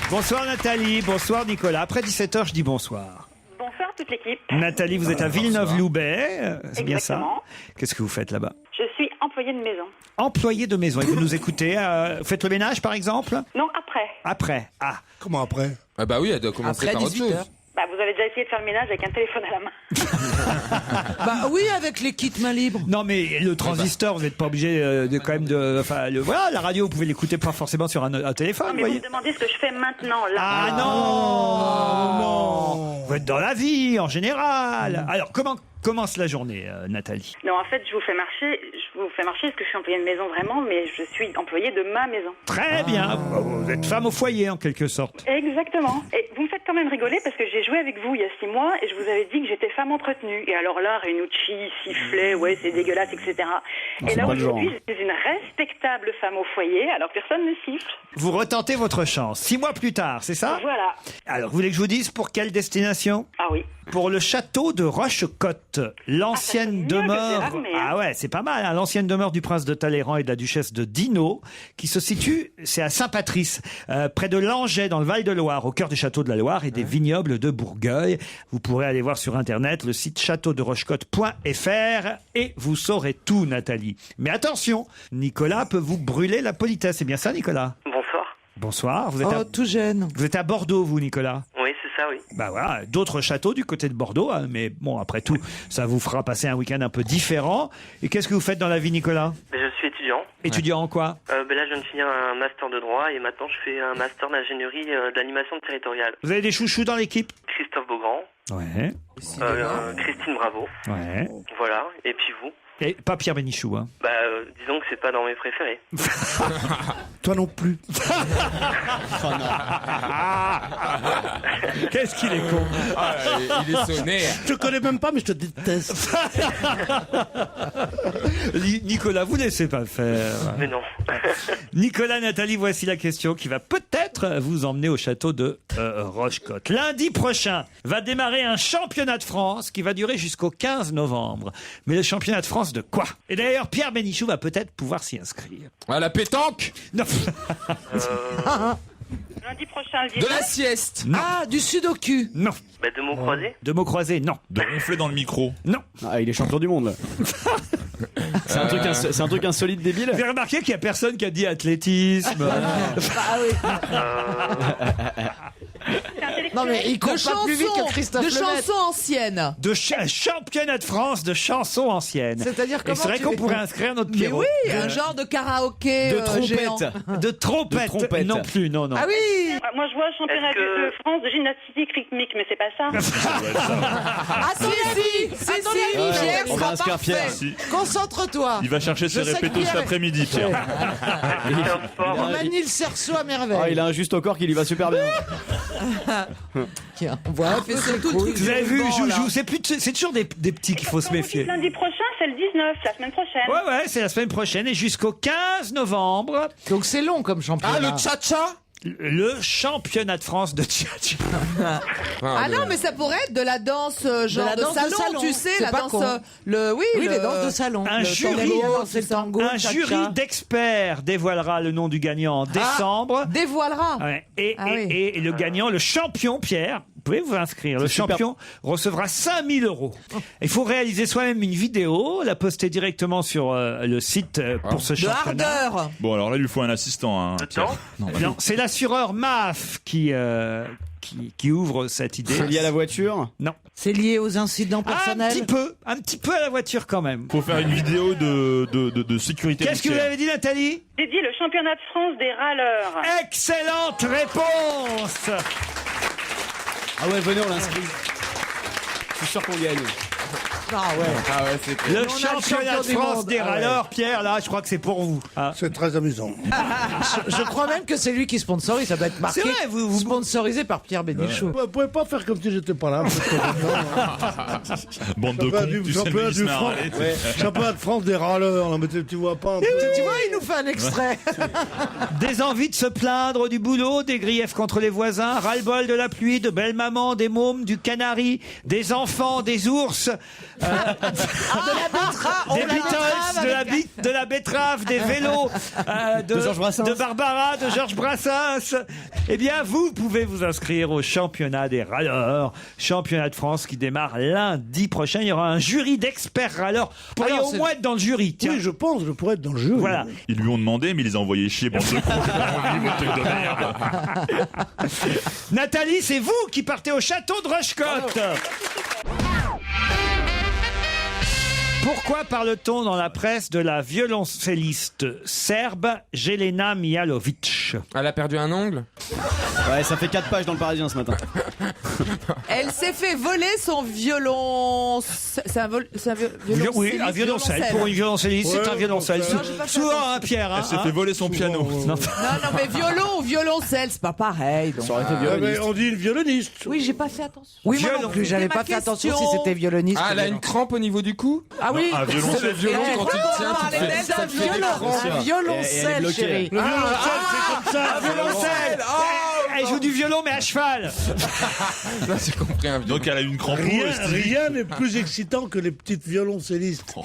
Bonsoir Nathalie, bonsoir Nicolas. Après 17h, je dis bonsoir. Bonsoir toute l'équipe. Nathalie, vous êtes à Villeneuve-Loubet, c'est bien ça? Exactement. Qu'est-ce que vous faites là-bas? Je suis employée de maison. Employé de maison, et vous nous écoutez. Vous faites le ménage par exemple? Non, après. Après, Comment après? Ah bah oui, elle doit commencer Après par autre 18 chose. heures. Bah, vous avez déjà essayé de faire le ménage avec un téléphone à la main. Bah oui, avec les kits main libre. Non mais le transistor, vous n'êtes pas obligé de quand même de... Enfin, voilà, la radio, vous pouvez l'écouter pas forcément sur un téléphone, Non, vous mais vous voyez. me demandez ce que je fais maintenant, là. Ah non. Vous êtes dans la vie, en général. Alors, comment commence la journée, Nathalie? Non, en fait, je vous fais marcher parce que je suis employée de maison vraiment, mais je suis employée de ma maison. Très bien. Vous êtes femme au foyer, en quelque sorte. Exactement. Et vous me faites quand même rigoler parce que j'ai joué avec vous il y a 6 mois et je vous avais dit que j'étais femme entretenue. Et alors là, Renucci, sifflet, ouais, c'est dégueulasse, etc. Et là, aujourd'hui, je suis une respectable femme au foyer, alors personne ne siffle. Vous retentez votre chance. 6 mois plus tard, c'est ça? Voilà. Alors, vous voulez que je vous dise pour quelle destination? Ah oui. Pour le château de Rochecotte, l'ancienne demeure. Ah ouais, c'est pas mal, hein, l'ancienne demeure du prince de Talleyrand et de la duchesse de Dino, qui se situe, c'est à Saint-Patrice, près de Langeais, dans le Val-de-Loire, au cœur des châteaux de la Loire et des vignobles de Bourgueil. Vous pourrez aller voir sur internet le site châteauderochecotte.fr et vous saurez tout, Nathalie. Mais attention, Nicolas peut vous brûler la politesse. C'est bien ça, Nicolas? Bonsoir. Bonsoir. Vous êtes, Oh, tout jeune. vous êtes à Bordeaux, vous, Nicolas? Oui, c'est ça, oui. Bah voilà, d'autres châteaux du côté de Bordeaux, hein, mais bon, après tout, ça vous fera passer un week-end un peu différent. Et qu'est-ce que vous faites dans la vie, Nicolas? Mais je suis étudiant. Étudiant en quoi? Là, je viens de finir un master de droit et maintenant je fais un master d'ingénierie d'animation territoriale. Vous avez des chouchous dans l'équipe? Christophe Beaugrand. Ouais. Christine Bravo. Ouais. Voilà. Et puis vous? Et pas Pierre Bénichou, hein. Disons que c'est pas dans mes préférés. Toi non plus. Qu'est-ce qu'il est con. Il est sonné. Je te connais même pas, mais je te déteste. Nicolas, vous laissez pas faire. Mais non. Nicolas, Nathalie, voici la question qui va peut-être vous emmener au château de Rochecotte. Lundi prochain va démarrer un championnat de France qui va durer jusqu'au 15 novembre. Mais le championnat de France de quoi? Et d'ailleurs, Pierre Bénichou va peut-être pouvoir s'y inscrire. Ah, la pétanque? Non. Lundi prochain, le 19. De la sieste? Non. Ah, du sudoku? Non. De mots croisés? De mots croisés, non. De ronfler dans le micro? Non. Ah, il est champion du monde, là. C'est un truc insolite débile. Vous avez remarqué qu'il n'y a personne qui a dit athlétisme. Ah oui. Non mais il court pas plus vite que Christophe de Lemaitre. chansons anciennes. De championnat de France de chansons anciennes. C'est-à-dire Et comment c'est vrai tu qu'on les pourrait comptes? inscrire notre Mais Pierrot. oui, un genre de karaoké géant. De trompette. Non plus, non. Ah oui. Moi, je vois championnat de France de gymnastique rythmique, mais c'est pas ça. Ah si, Pierre On va sera inscrire Pierre. parfait. Si. Concentre-toi. Il va chercher ses Je sais que répétos cet Pierre- après-midi, Pierre. On manie le cerceau à merveille. Ah, il a un juste au corps qui lui va super bien. Tiens, on voit. fait surtout le truc Vous avez vu, Joujou, là. Joujou, c'est toujours des petits qu'il faut se méfier. Lundi prochain, c'est le 19, la semaine prochaine. Ouais, c'est la semaine prochaine et jusqu'au 15 novembre. Donc c'est long comme championnat. Ah, le cha-cha? Le championnat de France de tcha-tcha. Ah non, mais ça pourrait être de la danse genre la de danse de salon, salon. tu sais, C'est la pas danse con. oui, les danses de salon. Un Le jury, tango, danser le tango, un cha-cha. jury d'experts dévoilera le nom du gagnant en décembre. Dévoilera. Ouais. Et, Ah oui. et le gagnant, le champion, Pierre, vous pouvez vous inscrire. Le C'est super. champion recevra 5 000 €. Il faut réaliser soi-même une vidéo, la poster directement sur le site pour ce De championnat. hardeur. Bon, alors là, il lui faut un assistant. Hein, Pierre. Non, bah, Non, c'est l'assureur MAF qui ouvre cette idée. C'est lié à la voiture? Non. C'est lié aux incidents personnels. Un petit peu à la voiture quand même. faut faire une vidéo de sécurité Qu'est-ce que vous routière. avez dit, Nathalie? J'ai dit le championnat de France des râleurs. Excellente réponse. Ah ouais, venez, on l'inscrit. Je suis sûr qu'on gagne. Ah ouais. Ah ouais, c'est Le on a le championnat champion de du France monde. des Ah ouais. râleurs, Pierre, là, je crois que c'est pour vous. Ah. C'est très amusant. Je crois même que c'est lui qui sponsorise. Ça doit être marqué. C'est vrai, vous- sponsorisé par Pierre Bénichou. Vous pouvez pas faire comme si j'étais pas là. Bande de Championnat cons, du- tu sais, le championnat Luis du Marallet, France. tu sais. Ouais. Championnat de France des râleurs. Non, mais tu vois pas un peu. Tu vois, il nous fait un extrait. Des envies de se plaindre du boulot, des griefs contre les voisins, ras-le-bol de la pluie, de belles mamans, des mômes, du canari, des enfants, des ours, des Beatles, de la betterave, des vélos, De Georges Brassens. de Barbara, de Georges Brassens. Eh bien, vous pouvez vous inscrire au championnat des râleurs, championnat de France qui démarre lundi prochain. Il y aura un jury d'experts râleurs. Vous pourriez Alors, au c'est- moins être dans le jury. Tiens. Oui, je pense, je pourrais être dans le jeu. Voilà. Ils lui ont demandé, mais ils les ont envoyés chier, bande de cons. J'ai pas envie, votre truc de merde. Nathalie, c'est vous qui partez au château de Rochecotte. Pourquoi parle-t-on dans la presse de la violoncelliste serbe Jelena Mijalović? Elle a perdu un ongle? Ouais, ça fait 4 pages dans le Parisien ce matin. Elle s'est fait voler son violon. C'est un violoncelle. Oui, un violoncelle. Pour une violoncelliste, c'est un violoncelle. Non, j'ai pas fait Souvent, attention. hein, Pierre. Elle s'est fait voler son piano. Non. Non, mais violon ou violoncelle, c'est pas pareil. Donc. Ça aurait été Ah, mais violoniste. on dit une violoniste. Oui, j'ai pas fait attention. Oui, moi non Violon. plus. J'avais C'était pas ma fait attention question. si c'était violoniste. Ah, ou elle a une violon. crampe au niveau du cou? Ah oui. un violoncelle. C'est le violon Et quand tu pourquoi le tiens, on tu parlait te d'elle fais, ça te fait des Violon, crampes. un Elle est violoncelle, bloquée, chérie. Le violoncelle, c'est comme ça. Un violoncelle. Elle joue du violon, mais à cheval. Là, j'ai compris un violon. Donc elle a eu une crampe. Rien n'est plus excitant que les petites violoncellistes Oh,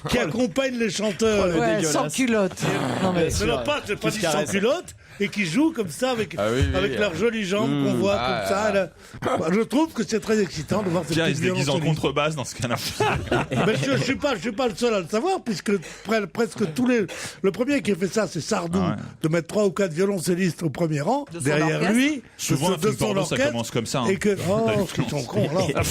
qui accompagnent les chanteurs. Ouais, dégueulasse. sans culotte. Non mais C'est pas Qui se dit sans caresse. culotte, et qui jouent comme ça avec leurs jolies jambes qu'on voit comme ça. Là. Je trouve que c'est très excitant de voir cette Pierre, il se déguise en violoncelliste. contrebasse dans ce cas-là. Mais je suis pas le seul à le savoir, puisque presque tous les. Le premier qui a fait ça, c'est Sardou, de mettre 3 ou 4 violoncellistes au premier rang, derrière lui, Souvent, un de film son porno, ça orchestre, commence comme ça. et que ce qu'ils sont cons là.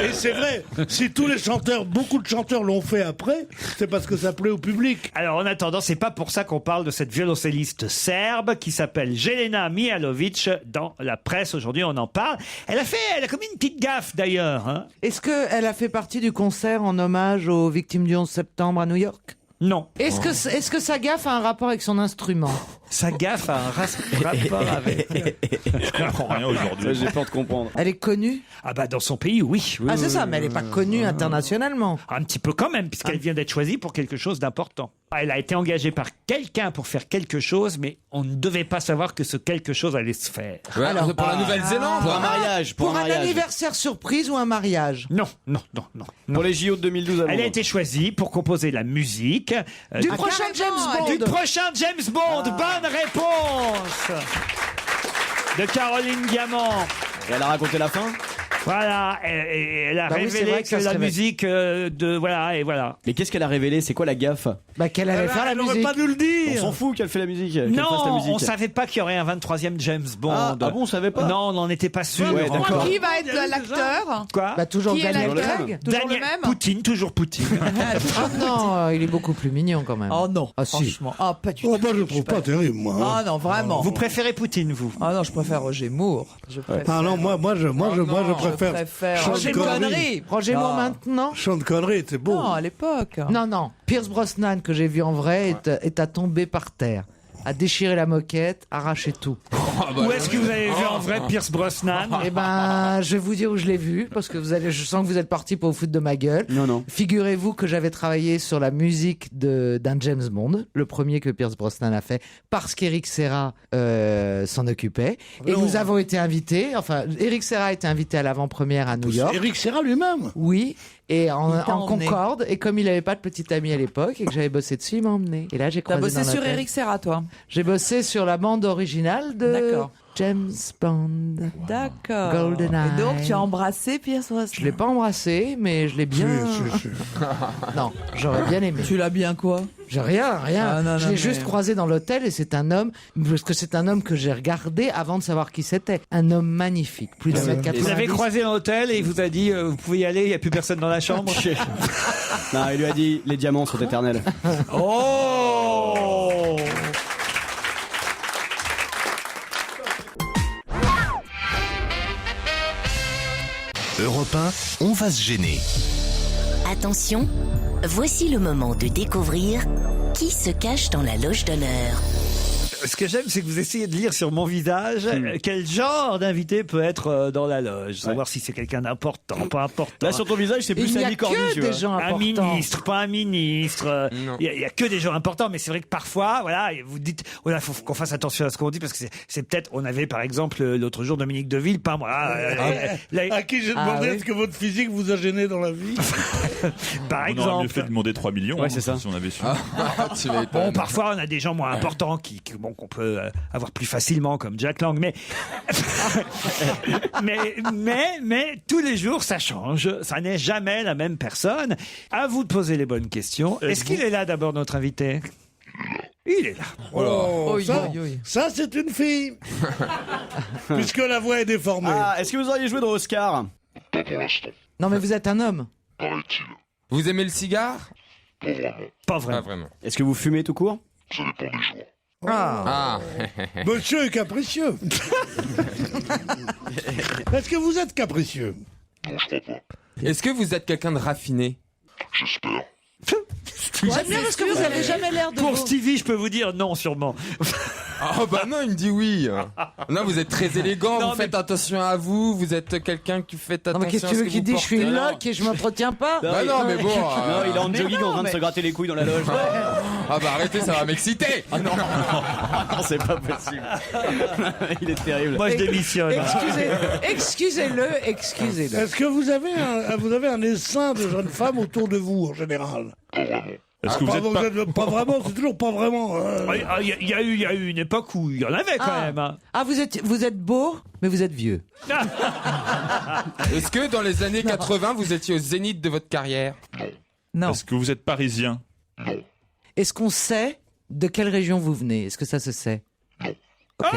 Et c'est vrai, si tous les chanteurs, beaucoup de chanteurs l'ont fait après, c'est parce que ça plaît au public. Alors en attendant, c'est pas pour ça qu'on parle de cette violoncelliste serbe qui s'appelle Jelena Mijalović. Dans la presse aujourd'hui, on en parle. Elle a commis une petite gaffe d'ailleurs. Hein. Est-ce qu'elle a fait partie du concert en hommage aux victimes du 11 septembre à New York? Non. Est-ce que sa gaffe a un rapport avec son instrument? Sa gaffe a un rapport avec... Je comprends rien aujourd'hui. J'ai peur de comprendre. Elle est connue? Ah bah dans son pays, oui. Ah c'est ça, mais elle n'est pas connue internationalement. Un petit peu quand même, puisqu'elle vient d'être choisie pour quelque chose d'important. Elle a été engagée par quelqu'un pour faire quelque chose, mais on ne devait pas savoir que ce quelque chose allait se faire. Ouais, alors, pour la Nouvelle-Zélande. Pour un mariage. Pour un anniversaire surprise ou un mariage? Non. Pour les JO de 2012 à Elle a Londres. été choisie pour composer la musique Du prochain James Bond. Du prochain James Bond. Bonne réponse de Caroline Diamant. Et elle a raconté la fin. Voilà, et elle a Bah oui, c'est révélé vrai que ça que se la révèle. musique de voilà et voilà. Mais qu'est-ce qu'elle a révélé? C'est quoi la gaffe? Bah qu'elle allait faire la Elle n'aurait musique. pas dû le On dire. s'en fout qu'elle fait la musique. qu'elle fasse la Non, musique. on savait pas qu'il y aurait un 23e James Bond. Ah bon, on savait pas. Non, on n'en était pas sûr. Ouais, d'accord. Qui va être l'acteur? Quoi Bah toujours Qui est Daniel l'acteur Craig. Toujours Daniel- le même Poutine, toujours Poutine. Ah non, il est beaucoup plus mignon quand même. Oh non, Ah si. franchement. Ah, pas du Oh, tout. moi, je le trouve pas terrible, moi. Ah non, vraiment. Vous préférez Poutine, vous? Ah non, je préfère Roger Moore. Je préfère... Ah non, moi, je préfère. Sean Roger Connery. Connery. Roger Moore Non. maintenant? Sean Connery, c'est beau. Non, à l'époque. Non. Pierce Brosnan que j'ai vu en vrai est à tomber par terre, à déchirer la moquette, arracher tout. Où est-ce que vous avez vu en vrai Pierce Brosnan? Eh ben, je vais vous dire où je l'ai vu parce que je sens que vous êtes parti pour vous foutre de ma gueule. Non. Figurez-vous que j'avais travaillé sur la musique d'un James Bond, le premier que Pierce Brosnan a fait, parce qu'Eric Serra s'en occupait. Et nous avons été invités. Enfin, Eric Serra a été invité à l'avant-première à New York. Eric Serra lui-même. Oui. Et Il en t'a emmené. Concorde, et comme il n'avait pas de petite amie à l'époque et que j'avais bossé dessus, il m'a emmené. Et là, j'ai T'as croisé bossé dans sur l'hôtel. Eric Serra, toi. J'ai bossé sur la bande originale de D'accord. James Bond. D'accord. GoldenEye. Et donc, tu as embrassé Pierce Brosnan. Je l'ai pas embrassé, mais je l'ai bien. Si. Non, j'aurais bien aimé. Tu l'as bien quoi? J'ai rien. Ah, non, je non, l'ai mais- juste croisé dans l'hôtel et c'est un homme, parce que c'est un homme que j'ai regardé avant de savoir qui c'était. Un homme magnifique, plus de 1m90. Vous avez croisé dans l'hôtel et il vous a dit vous pouvez y aller, il n'y a plus personne dans la chambre. Non, il lui a dit les diamants sont éternels. Oh Europe 1, on va se gêner. Attention, voici le moment de découvrir qui se cache dans la loge d'honneur. Ce que j'aime, c'est que vous essayez de lire sur mon visage quel genre d'invité peut être dans la loge. Savoir si c'est quelqu'un d'important, pas important. Là, sur ton visage, c'est plus Il n'y a Samy Cordy, que tu des vois. gens Un importants. ministre, pas un ministre. Non. Il y a que des gens importants, mais c'est vrai que parfois, voilà, vous dites, voilà, faut qu'on fasse attention à ce qu'on dit parce que c'est peut-être, on avait par exemple l'autre jour Dominique de Ville, pas moi. À qui j'ai demandé est-ce que votre physique vous a gêné dans la vie? Par On aurait mieux exemple. fait de demander 3 millions. Ouais, c'est ça. Si on avait su. Tu m'étonnes. Bon, parfois on a des gens moins importants qu'on peut avoir plus facilement, comme Jack Lang, mais mais tous les jours ça change. Ça n'est jamais la même personne. À vous de poser les bonnes questions. Est-ce qu'il est là d'abord notre invité? Il est là. Oh, Oi, ça, oi, oi. ça, c'est une fille. Puisque la voix est déformée. Ah, est-ce que vous auriez joué dans Oscar? Non, mais vous êtes un homme. Vous aimez le cigare? Pas Pas vraiment. vraiment. Est-ce que vous fumez tout court? Ah. Monsieur est capricieux. Est-ce que vous êtes capricieux? Est-ce que vous êtes quelqu'un de raffiné? J'aime bien parce que vous avez jamais l'air de Pour vous. Stevie, je peux vous dire non, sûrement. Oh bah non, il me dit oui. Non, vous êtes très élégant, Non, vous faites attention à vous, vous êtes quelqu'un qui fait Non, attention mais qu'est-ce à que tu ce veux que qu'il vous dise? Je suis portez. loc et je m'entretiens pas. Bah non, mais bon. Non, il est en jogging en train de se gratter les couilles dans la loge. Ah bah arrêtez, ça va m'exciter. Ah non, c'est pas possible. Il est terrible. Moi, je démissionne. Excusez-le. Est-ce que vous avez un essaim de jeunes femmes autour de vous, en général? Est-ce que vous êtes pas vraiment, c'est toujours pas vraiment. Il y a eu une époque où il y en avait quand même. Hein. Ah, vous êtes beau, mais vous êtes vieux. Est-ce que dans les années 80, vous étiez au zénith de votre carrière? Non. Est-ce que vous êtes parisien? Est-ce qu'on sait de quelle région vous venez? Est-ce que ça se sait? Okay.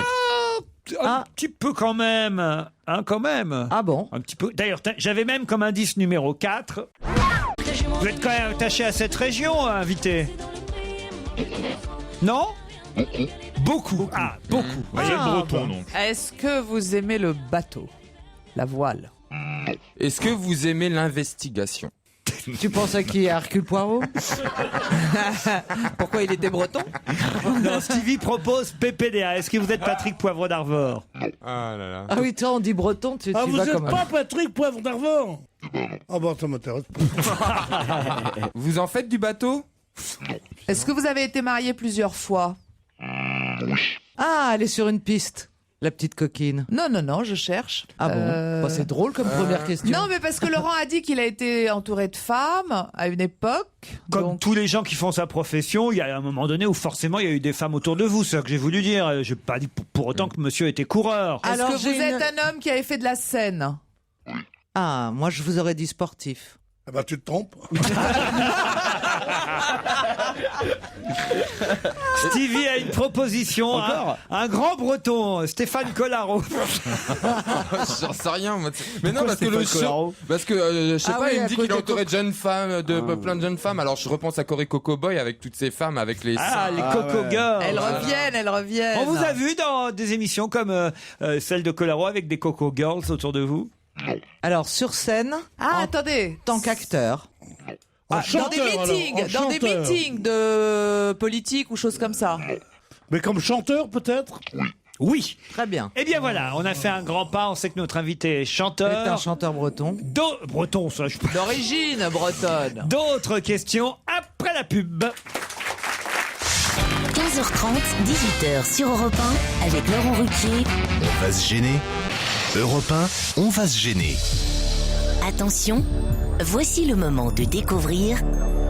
Un petit peu quand même. Hein, quand même. Ah bon? Un petit peu. D'ailleurs, j'avais même comme indice numéro 4. Vous êtes quand même attaché à cette région, invité? Non? Beaucoup. Ah, beaucoup. Voyez le breton, donc. Est-ce que vous aimez le bateau? La voile? Est-ce que vous aimez l'investigation? Tu penses à qui? À Hercule Poirot? Pourquoi il était breton? Non, Stevie propose PPDA. Est-ce que vous êtes Patrick Poivre d'Arvor? Ah là là. Ah oui, toi, on dit breton, tu vous vas êtes comme pas Patrick Poivre d'Arvor? Ah bon, ça m'intéresse pas. Vous en faites du bateau? Est-ce que vous avez été marié plusieurs fois? Ah, elle est sur une piste, la petite coquine. Non, je cherche. Ah bon? Bah, c'est drôle comme première question. Non, mais parce que Laurent a dit qu'il a été entouré de femmes à une époque. Comme tous les gens qui font sa profession, il y a un moment donné où forcément il y a eu des femmes autour de vous. C'est ça que j'ai voulu dire. Je n'ai pas dit pour autant que monsieur était coureur. Alors, est-ce que vous êtes un homme qui avait fait de la scène? Ah, moi je vous aurais dit sportif. Ah bah tu te trompes. Stevie a une proposition. Encore un grand breton, Stéphane Collaro. J'en sais rien, moi. Mais non, Pourquoi parce que le Stéphane Collaro show. Parce que, je sais Ah pas, oui, il me à dit cause qu'il est de entouré de jeunes femmes, plein de jeunes femmes. Alors je repense à Corey Coco Boy avec toutes ces femmes, avec les. Ah, les Coco Girls. Elles reviennent. On vous a vu dans des émissions comme celle de Collaro avec des Coco Girls autour de vous? Alors, sur scène, attendez. tant qu'acteur. Dans des meetings de politique ou choses comme ça. Mais comme chanteur, peut-être? Oui. Très bien. Eh bien voilà, on a fait un grand pas. On sait que notre invité est chanteur. C'est un chanteur breton. Breton, ça, je peux. D'origine bretonne. D'autres questions après la pub. 15h30, 18h sur Europe 1 avec Laurent Ruquier. On va se gêner. Europe 1, on va se gêner. Attention, voici le moment de découvrir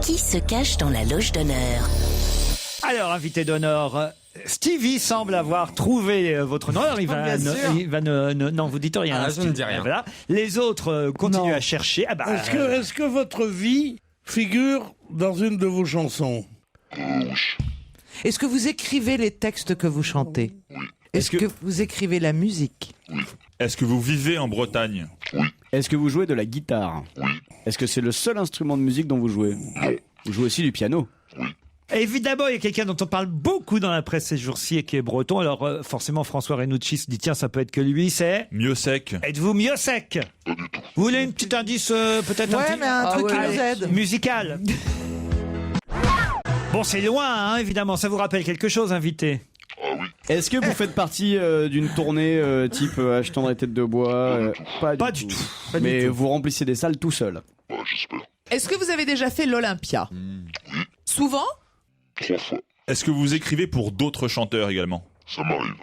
qui se cache dans la loge d'honneur. Alors, invité d'honneur, Stevie semble avoir trouvé votre nom. Alors, non, vous dites rien. Ah, je ne dis rien. Voilà. Les autres continuent à chercher. Ah bah, Est-ce que votre vie figure dans une de vos chansons? Est-ce que vous écrivez les textes que vous chantez? Est-ce que vous écrivez la musique? Est-ce que vous vivez en Bretagne? Est-ce que vous jouez de la guitare? Est-ce que c'est le seul instrument de musique dont vous jouez? Vous jouez aussi du piano? Évidemment, il y a quelqu'un dont on parle beaucoup dans la presse ces jours-ci et qui est breton. Alors, forcément, François Renucci se dit, tiens, ça peut être que lui, c'est... Miossec. Êtes-vous Miossec? Vous voulez un petit indice, peut-être Ouais, mais un truc qui nous aide. Musical. Bon, c'est loin, hein, évidemment. Ça vous rappelle quelque chose, invité? Est-ce que vous faites partie d'une tournée type Achetant des têtes de bois? Pas du tout. Mais vous remplissez des salles tout seul? Est-ce que vous avez déjà fait l'Olympia? Souvent? Est-ce que vous écrivez pour d'autres chanteurs également? Ça m'arrive.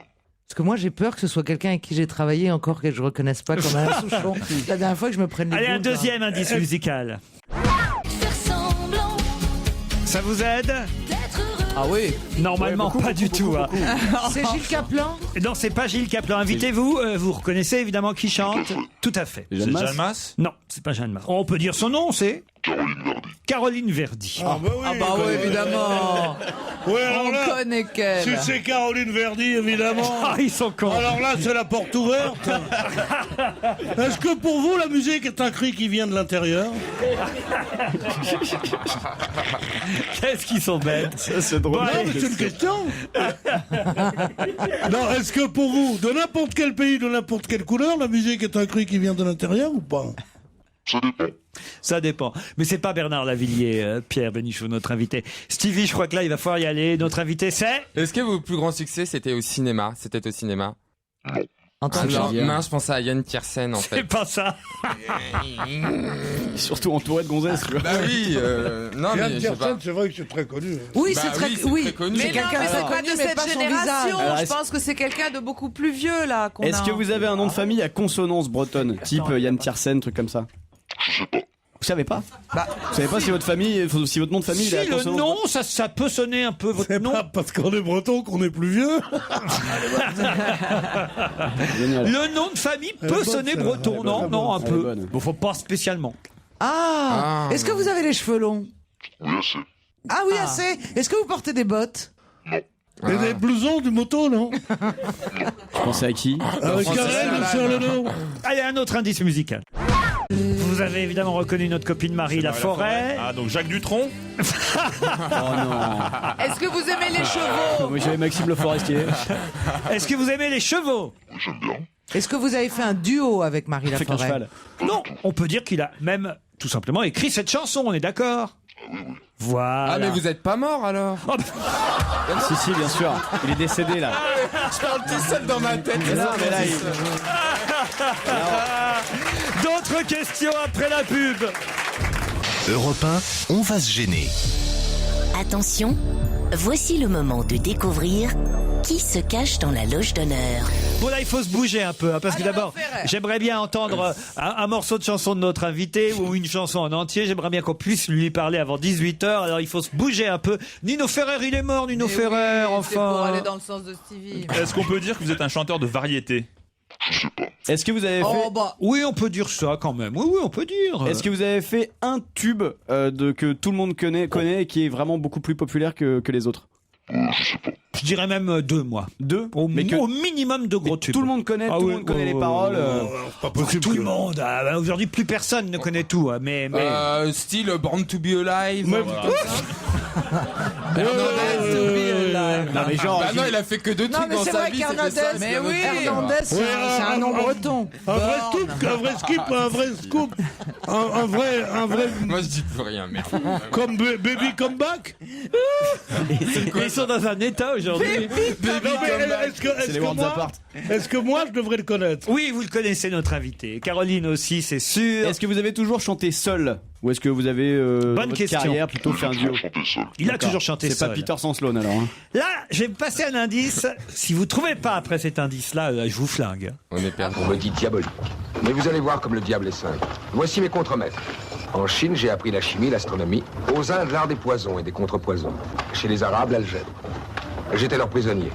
Parce que moi j'ai peur que ce soit quelqu'un avec qui j'ai travaillé encore que je reconnaisse pas comme Alain Souchon. La dernière fois que je me prenne les Allez, un boules, deuxième indice musical. Ça vous aide? Ah oui. Normalement, pas du tout. Hein. C'est Gilles Caplan? Non, c'est pas Gilles Caplan. Invitez-vous. Vous reconnaissez évidemment qui chante? Tout à fait. C'est Jeanne Masse? Non, c'est pas Jeanne Masse. On peut dire son nom, c'est Caroline Verdi. Ah bah oui, évidemment. Oui, alors On là, connaît qu'elle. si c'est Caroline Verdi, évidemment. Ah, ils sont cons. Alors là, c'est la porte ouverte. Est-ce que pour vous, la musique est un cri qui vient de l'intérieur? Qu'est-ce qu'ils sont bêtes? Ça, c'est drôle. Non, mais c'est une question. Non, est-ce que pour vous, de n'importe quel pays, de n'importe quelle couleur, la musique est un cri qui vient de l'intérieur ou pas? Ça dépend. Ça dépend. Mais c'est pas Bernard Lavillier, Pierre Bénichou, notre invité. Stevie, je crois que là, il va falloir y aller. Notre invité, c'est... Est-ce que vos plus grands succès, c'était au cinéma? C'était au cinéma? En tant que Je pensais à Yann Tiersen, en fait. C'est pas ça. Surtout entouré de gonzesses, tu vois. Bah oui, non, Yann mais je sais pas. Tiersen, c'est vrai que c'est très connu. Oui, Bah c'est très, oui, c'est très connu. Mais C'est non, quelqu'un mais c'est de pas connu, de mais cette pas son génération. visage. Alors, Je est-ce- pense que c'est quelqu'un de beaucoup plus vieux, là, qu'on Est-ce a. que vous avez un nom de famille à consonance bretonne? Type Yann Tiersen, truc comme ça? Vous savez pas Vous savez pas si votre famille, si votre nom de famille Si est à le consonance nom, ça peut sonner un peu votre C'est nom. pas parce qu'on est breton qu'on est plus vieux. Génial. Le nom de famille Elle est peut bonne, sonner celle-là. breton, Elle est non, bonne. non, un Elle est peu. bonne. Bon, faut pas spécialement. Ah, est-ce que vous avez les cheveux longs? Oui, assez. Ah oui, assez. Est-ce que vous portez des bottes? Et des blousons du moto, non? Je pensais à qui Avec Karel sur le dos. Allez, un autre indice musical. Vous avez évidemment reconnu notre copine Marie Laforêt. Ah, donc Jacques Dutronc. Oh non. Est-ce que vous aimez les chevaux? Moi j'avais Maxime Le Forestier. Est-ce que vous aimez les chevaux? Oui, j'aime bien. Est-ce que vous avez fait un duo avec Marie Avec un Laforêt? cheval. Non, on peut dire qu'il a même tout simplement écrit cette chanson, on est d'accord? Voilà. Ah, mais vous êtes pas mort alors? Oh, Si, bien sûr. Il est décédé là. Je parle tout seul dans ma tête. Mais non, mais là, D'autres questions après la pub. Europe 1, on va se gêner. Attention, voici le moment de découvrir qui se cache dans la loge d'honneur. Bon là il faut se bouger un peu, hein, parce que d'abord j'aimerais bien entendre un morceau de chanson de notre invité ou une chanson en entier. J'aimerais bien qu'on puisse lui parler avant 18h. Alors il faut se bouger un peu. Nino Ferrer, il est mort, Nino Ferrer, C'est pour enfin. aller dans le sens de Stevie. Est-ce qu'on peut dire que vous êtes un chanteur de variété? Est-ce que vous avez fait Oh bah, Oui, on peut dire ça quand même. Oui, on peut dire. Est-ce que vous avez fait un tube que tout le monde connaît et qui est vraiment beaucoup plus populaire que les autres? Je dirais même 2, moi. 2 Au minimum 2 gros tubes. Tout le monde connaît, Ah tout oui, le monde connaît les paroles. Pas possible. Tout le monde. Ah, bah, aujourd'hui, plus personne ne connaît tout. hein, mais... Style Born to be Alive. Mais- Non mais genre. Bah non, il a fait que 2 non, trucs mais dans c'est sa vrai vie. c'était qu'Hernandez, ça, mais c'est oui, Hernandez, c'est Ouais, un nom breton. Un vrai scoop, un vrai skip, un vrai scoop. Un vrai. Moi je dis plus rien, merde. Comme Baby Come Back. Ils sont dans un état aujourd'hui. Non, mais C'est les Worlds Apart. est-ce que moi je devrais le connaître? Oui, vous le connaissez, notre invité. Caroline aussi, c'est sûr. Est-ce que vous avez toujours chanté seul ou est-ce que vous avez Bonne votre question. carrière plutôt fait un duo? Il a toujours chanté C'est seul. pas Peter Sanslone alors. Hein. Là, je vais me passer un indice. Si vous trouvez pas après cet indice-là, je vous flingue. On est perdu. On me dit diabolique. Mais vous allez voir comme le diable est simple. Voici mes contremaîtres. En Chine, j'ai appris la chimie, l'astronomie. Aux Indes, l'art des poisons et des contrepoisons. Chez les Arabes, l'algèbre. J'étais leur prisonnier.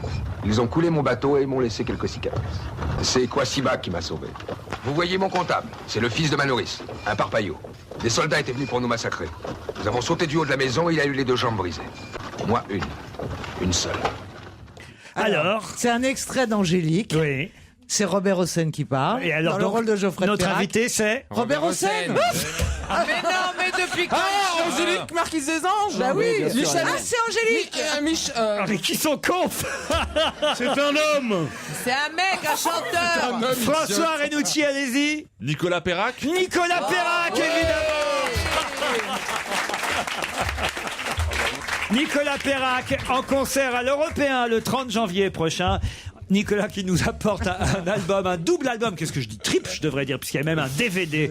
Ils ont coulé mon bateau et m'ont laissé quelques cicatrices. C'est Kwasiba qui m'a sauvé. Vous voyez mon comptable, c'est le fils de ma nourrice, un parpaillot. Des soldats étaient venus pour nous massacrer. Nous avons sauté du haut de la maison et il a eu les 2 jambes brisées. Moi, une seule. Alors, C'est un extrait d'Angélique. oui. C'est Robert Hossein qui parle. Et alors, dans le donc, rôle de Geoffrey de notre Perrac. invité, c'est Robert Hossein. Ah, mais non, mais depuis quand Ah, Angélique, Marquise des Anges. Bah oui. bien sûr. Michel. Ah, c'est Angélique. Ah, mais qui sont cons. C'est un homme. C'est un mec, un chanteur. François Renucci, allez-y. Nicolas Perrac. Nicolas Perrac, évidemment. Nicolas Perrac en concert à l'Européen le 30 janvier prochain. Nicolas qui nous apporte un album, un double album, qu'est-ce que je dis, triple je devrais dire, puisqu'il y a même un DVD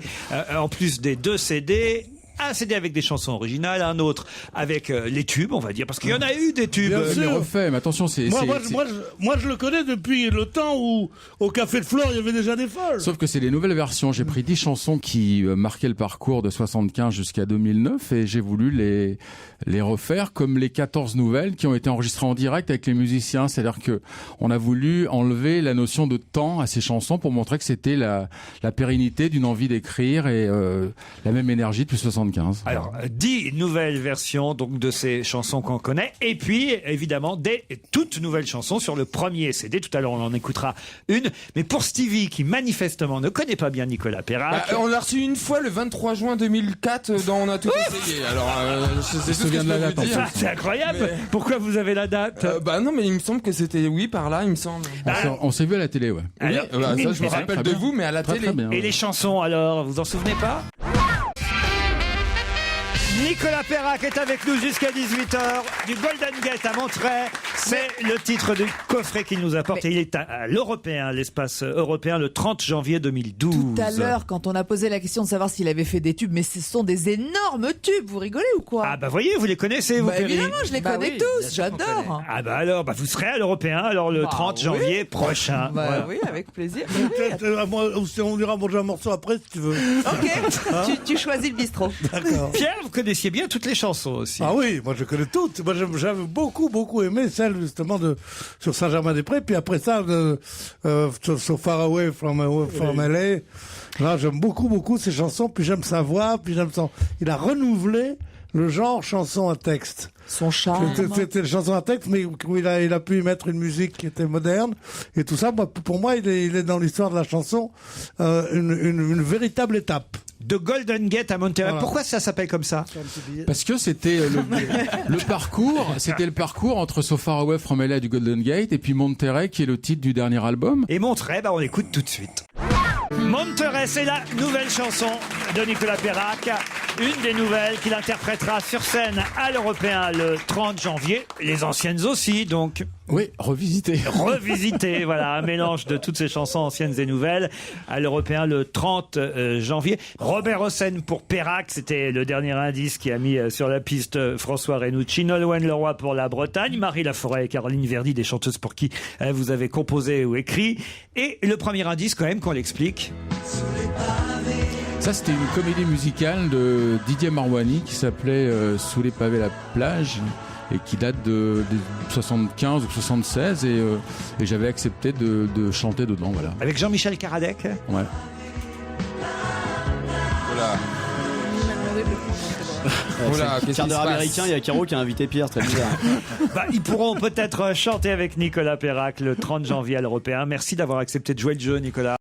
en plus des 2 CD. Un CD avec des chansons originales, un autre avec les tubes, on va dire, parce qu'il y en a eu des tubes. Bien sûr. refait, mais attention, c'est. Moi, je le connais depuis le temps où, au Café de Flore, il y avait déjà des folles. Sauf que c'est les nouvelles versions. J'ai pris 10 chansons qui marquaient le parcours de 75 jusqu'à 2009 et j'ai voulu les refaire comme les 14 nouvelles qui ont été enregistrées en direct avec les musiciens. C'est-à-dire que on a voulu enlever la notion de temps à ces chansons pour montrer que c'était la pérennité d'une envie d'écrire et la même énergie depuis 75. Alors, 10 nouvelles versions donc de ces chansons qu'on connaît, et puis évidemment des toutes nouvelles chansons sur le premier CD. Tout à l'heure, on en écoutera une. Mais pour Stevie, qui manifestement ne connaît pas bien Nicolas Perrac, on l'a reçu une fois le 23 juin 2004 dans On a tout essayé. Alors, c'est tout ce que je peux vous dire. c'est incroyable. Mais- Pourquoi vous avez la date? Bah non, mais il me semble que c'était par là, il me semble. On s'est vu à la télé, ouais. Alors, ça, je me rappelle de vous, mais à la télé. Très bien. Et les chansons, alors, vous en souvenez pas? Nicolas Perrac est avec nous jusqu'à 18h du Golden Gate à Monterey. C'est le titre du coffret qu'il nous apporte. Et il est à l'Européen, l'espace européen, le 30 janvier 2012. Tout à l'heure, quand on a posé la question de savoir s'il avait fait des tubes, mais ce sont des énormes tubes, vous rigolez ou quoi? Ah bah voyez, vous les connaissez, vous, Perrine. Évidemment, je les connais tous, j'adore. Ah bah alors, vous serez à l'Européen, alors le 30 janvier prochain. Voilà. Oui, avec plaisir. On ira manger un morceau après si tu veux. Ok, tu choisis le bistrot. D'accord. Pierre, vous connaissiez bien toutes les chansons aussi. Ah oui, moi je connais toutes. Moi j'avais beaucoup aimé celle justement sur Saint-Germain-des-Prés. Puis après ça, So Far Away from LA. Là, j'aime beaucoup ces chansons. Puis j'aime sa voix. Puis il a renouvelé le genre chanson à texte. Son charme. C'était une chanson à texte, mais où il a pu y mettre une musique qui était moderne. Et tout ça, pour moi, il est dans l'histoire de la chanson une véritable étape. De Golden Gate à Monterrey. Voilà. Pourquoi ça s'appelle comme ça? Parce que c'était le parcours entre So Far Away from LA du Golden Gate et puis Monterrey qui est le titre du dernier album. Et Monterrey, on écoute tout de suite. Monterrey, c'est la nouvelle chanson de Nicolas Perrac. Une des nouvelles qu'il interprétera sur scène à l'Européen le 30 janvier. Les anciennes aussi, donc. Oui, revisité. Revisité, voilà, un mélange de toutes ces chansons anciennes et nouvelles à l'Européen le 30 janvier. Robert Hossein pour Perrac, c'était le dernier indice qui a mis sur la piste François Renucci. Nolwenn Leroy pour la Bretagne, Marie Laforêt et Caroline Verdi, des chanteuses pour qui vous avez composé ou écrit. Et le premier indice, quand même, qu'on l'explique. Ça, c'était une comédie musicale de Didier Marouani qui s'appelait Sous les pavés la plage et qui date de 75 ou 76 et j'avais accepté de chanter dedans, voilà. Avec Jean-Michel Karadec. Ouais. Voilà, quart d'heure américain, il y a Caro qui a invité Pierre, très bizarre. Ils pourront peut-être chanter avec Nicolas Perrac le 30 janvier à l'Européen. Merci d'avoir accepté de jouer le jeu, Nicolas.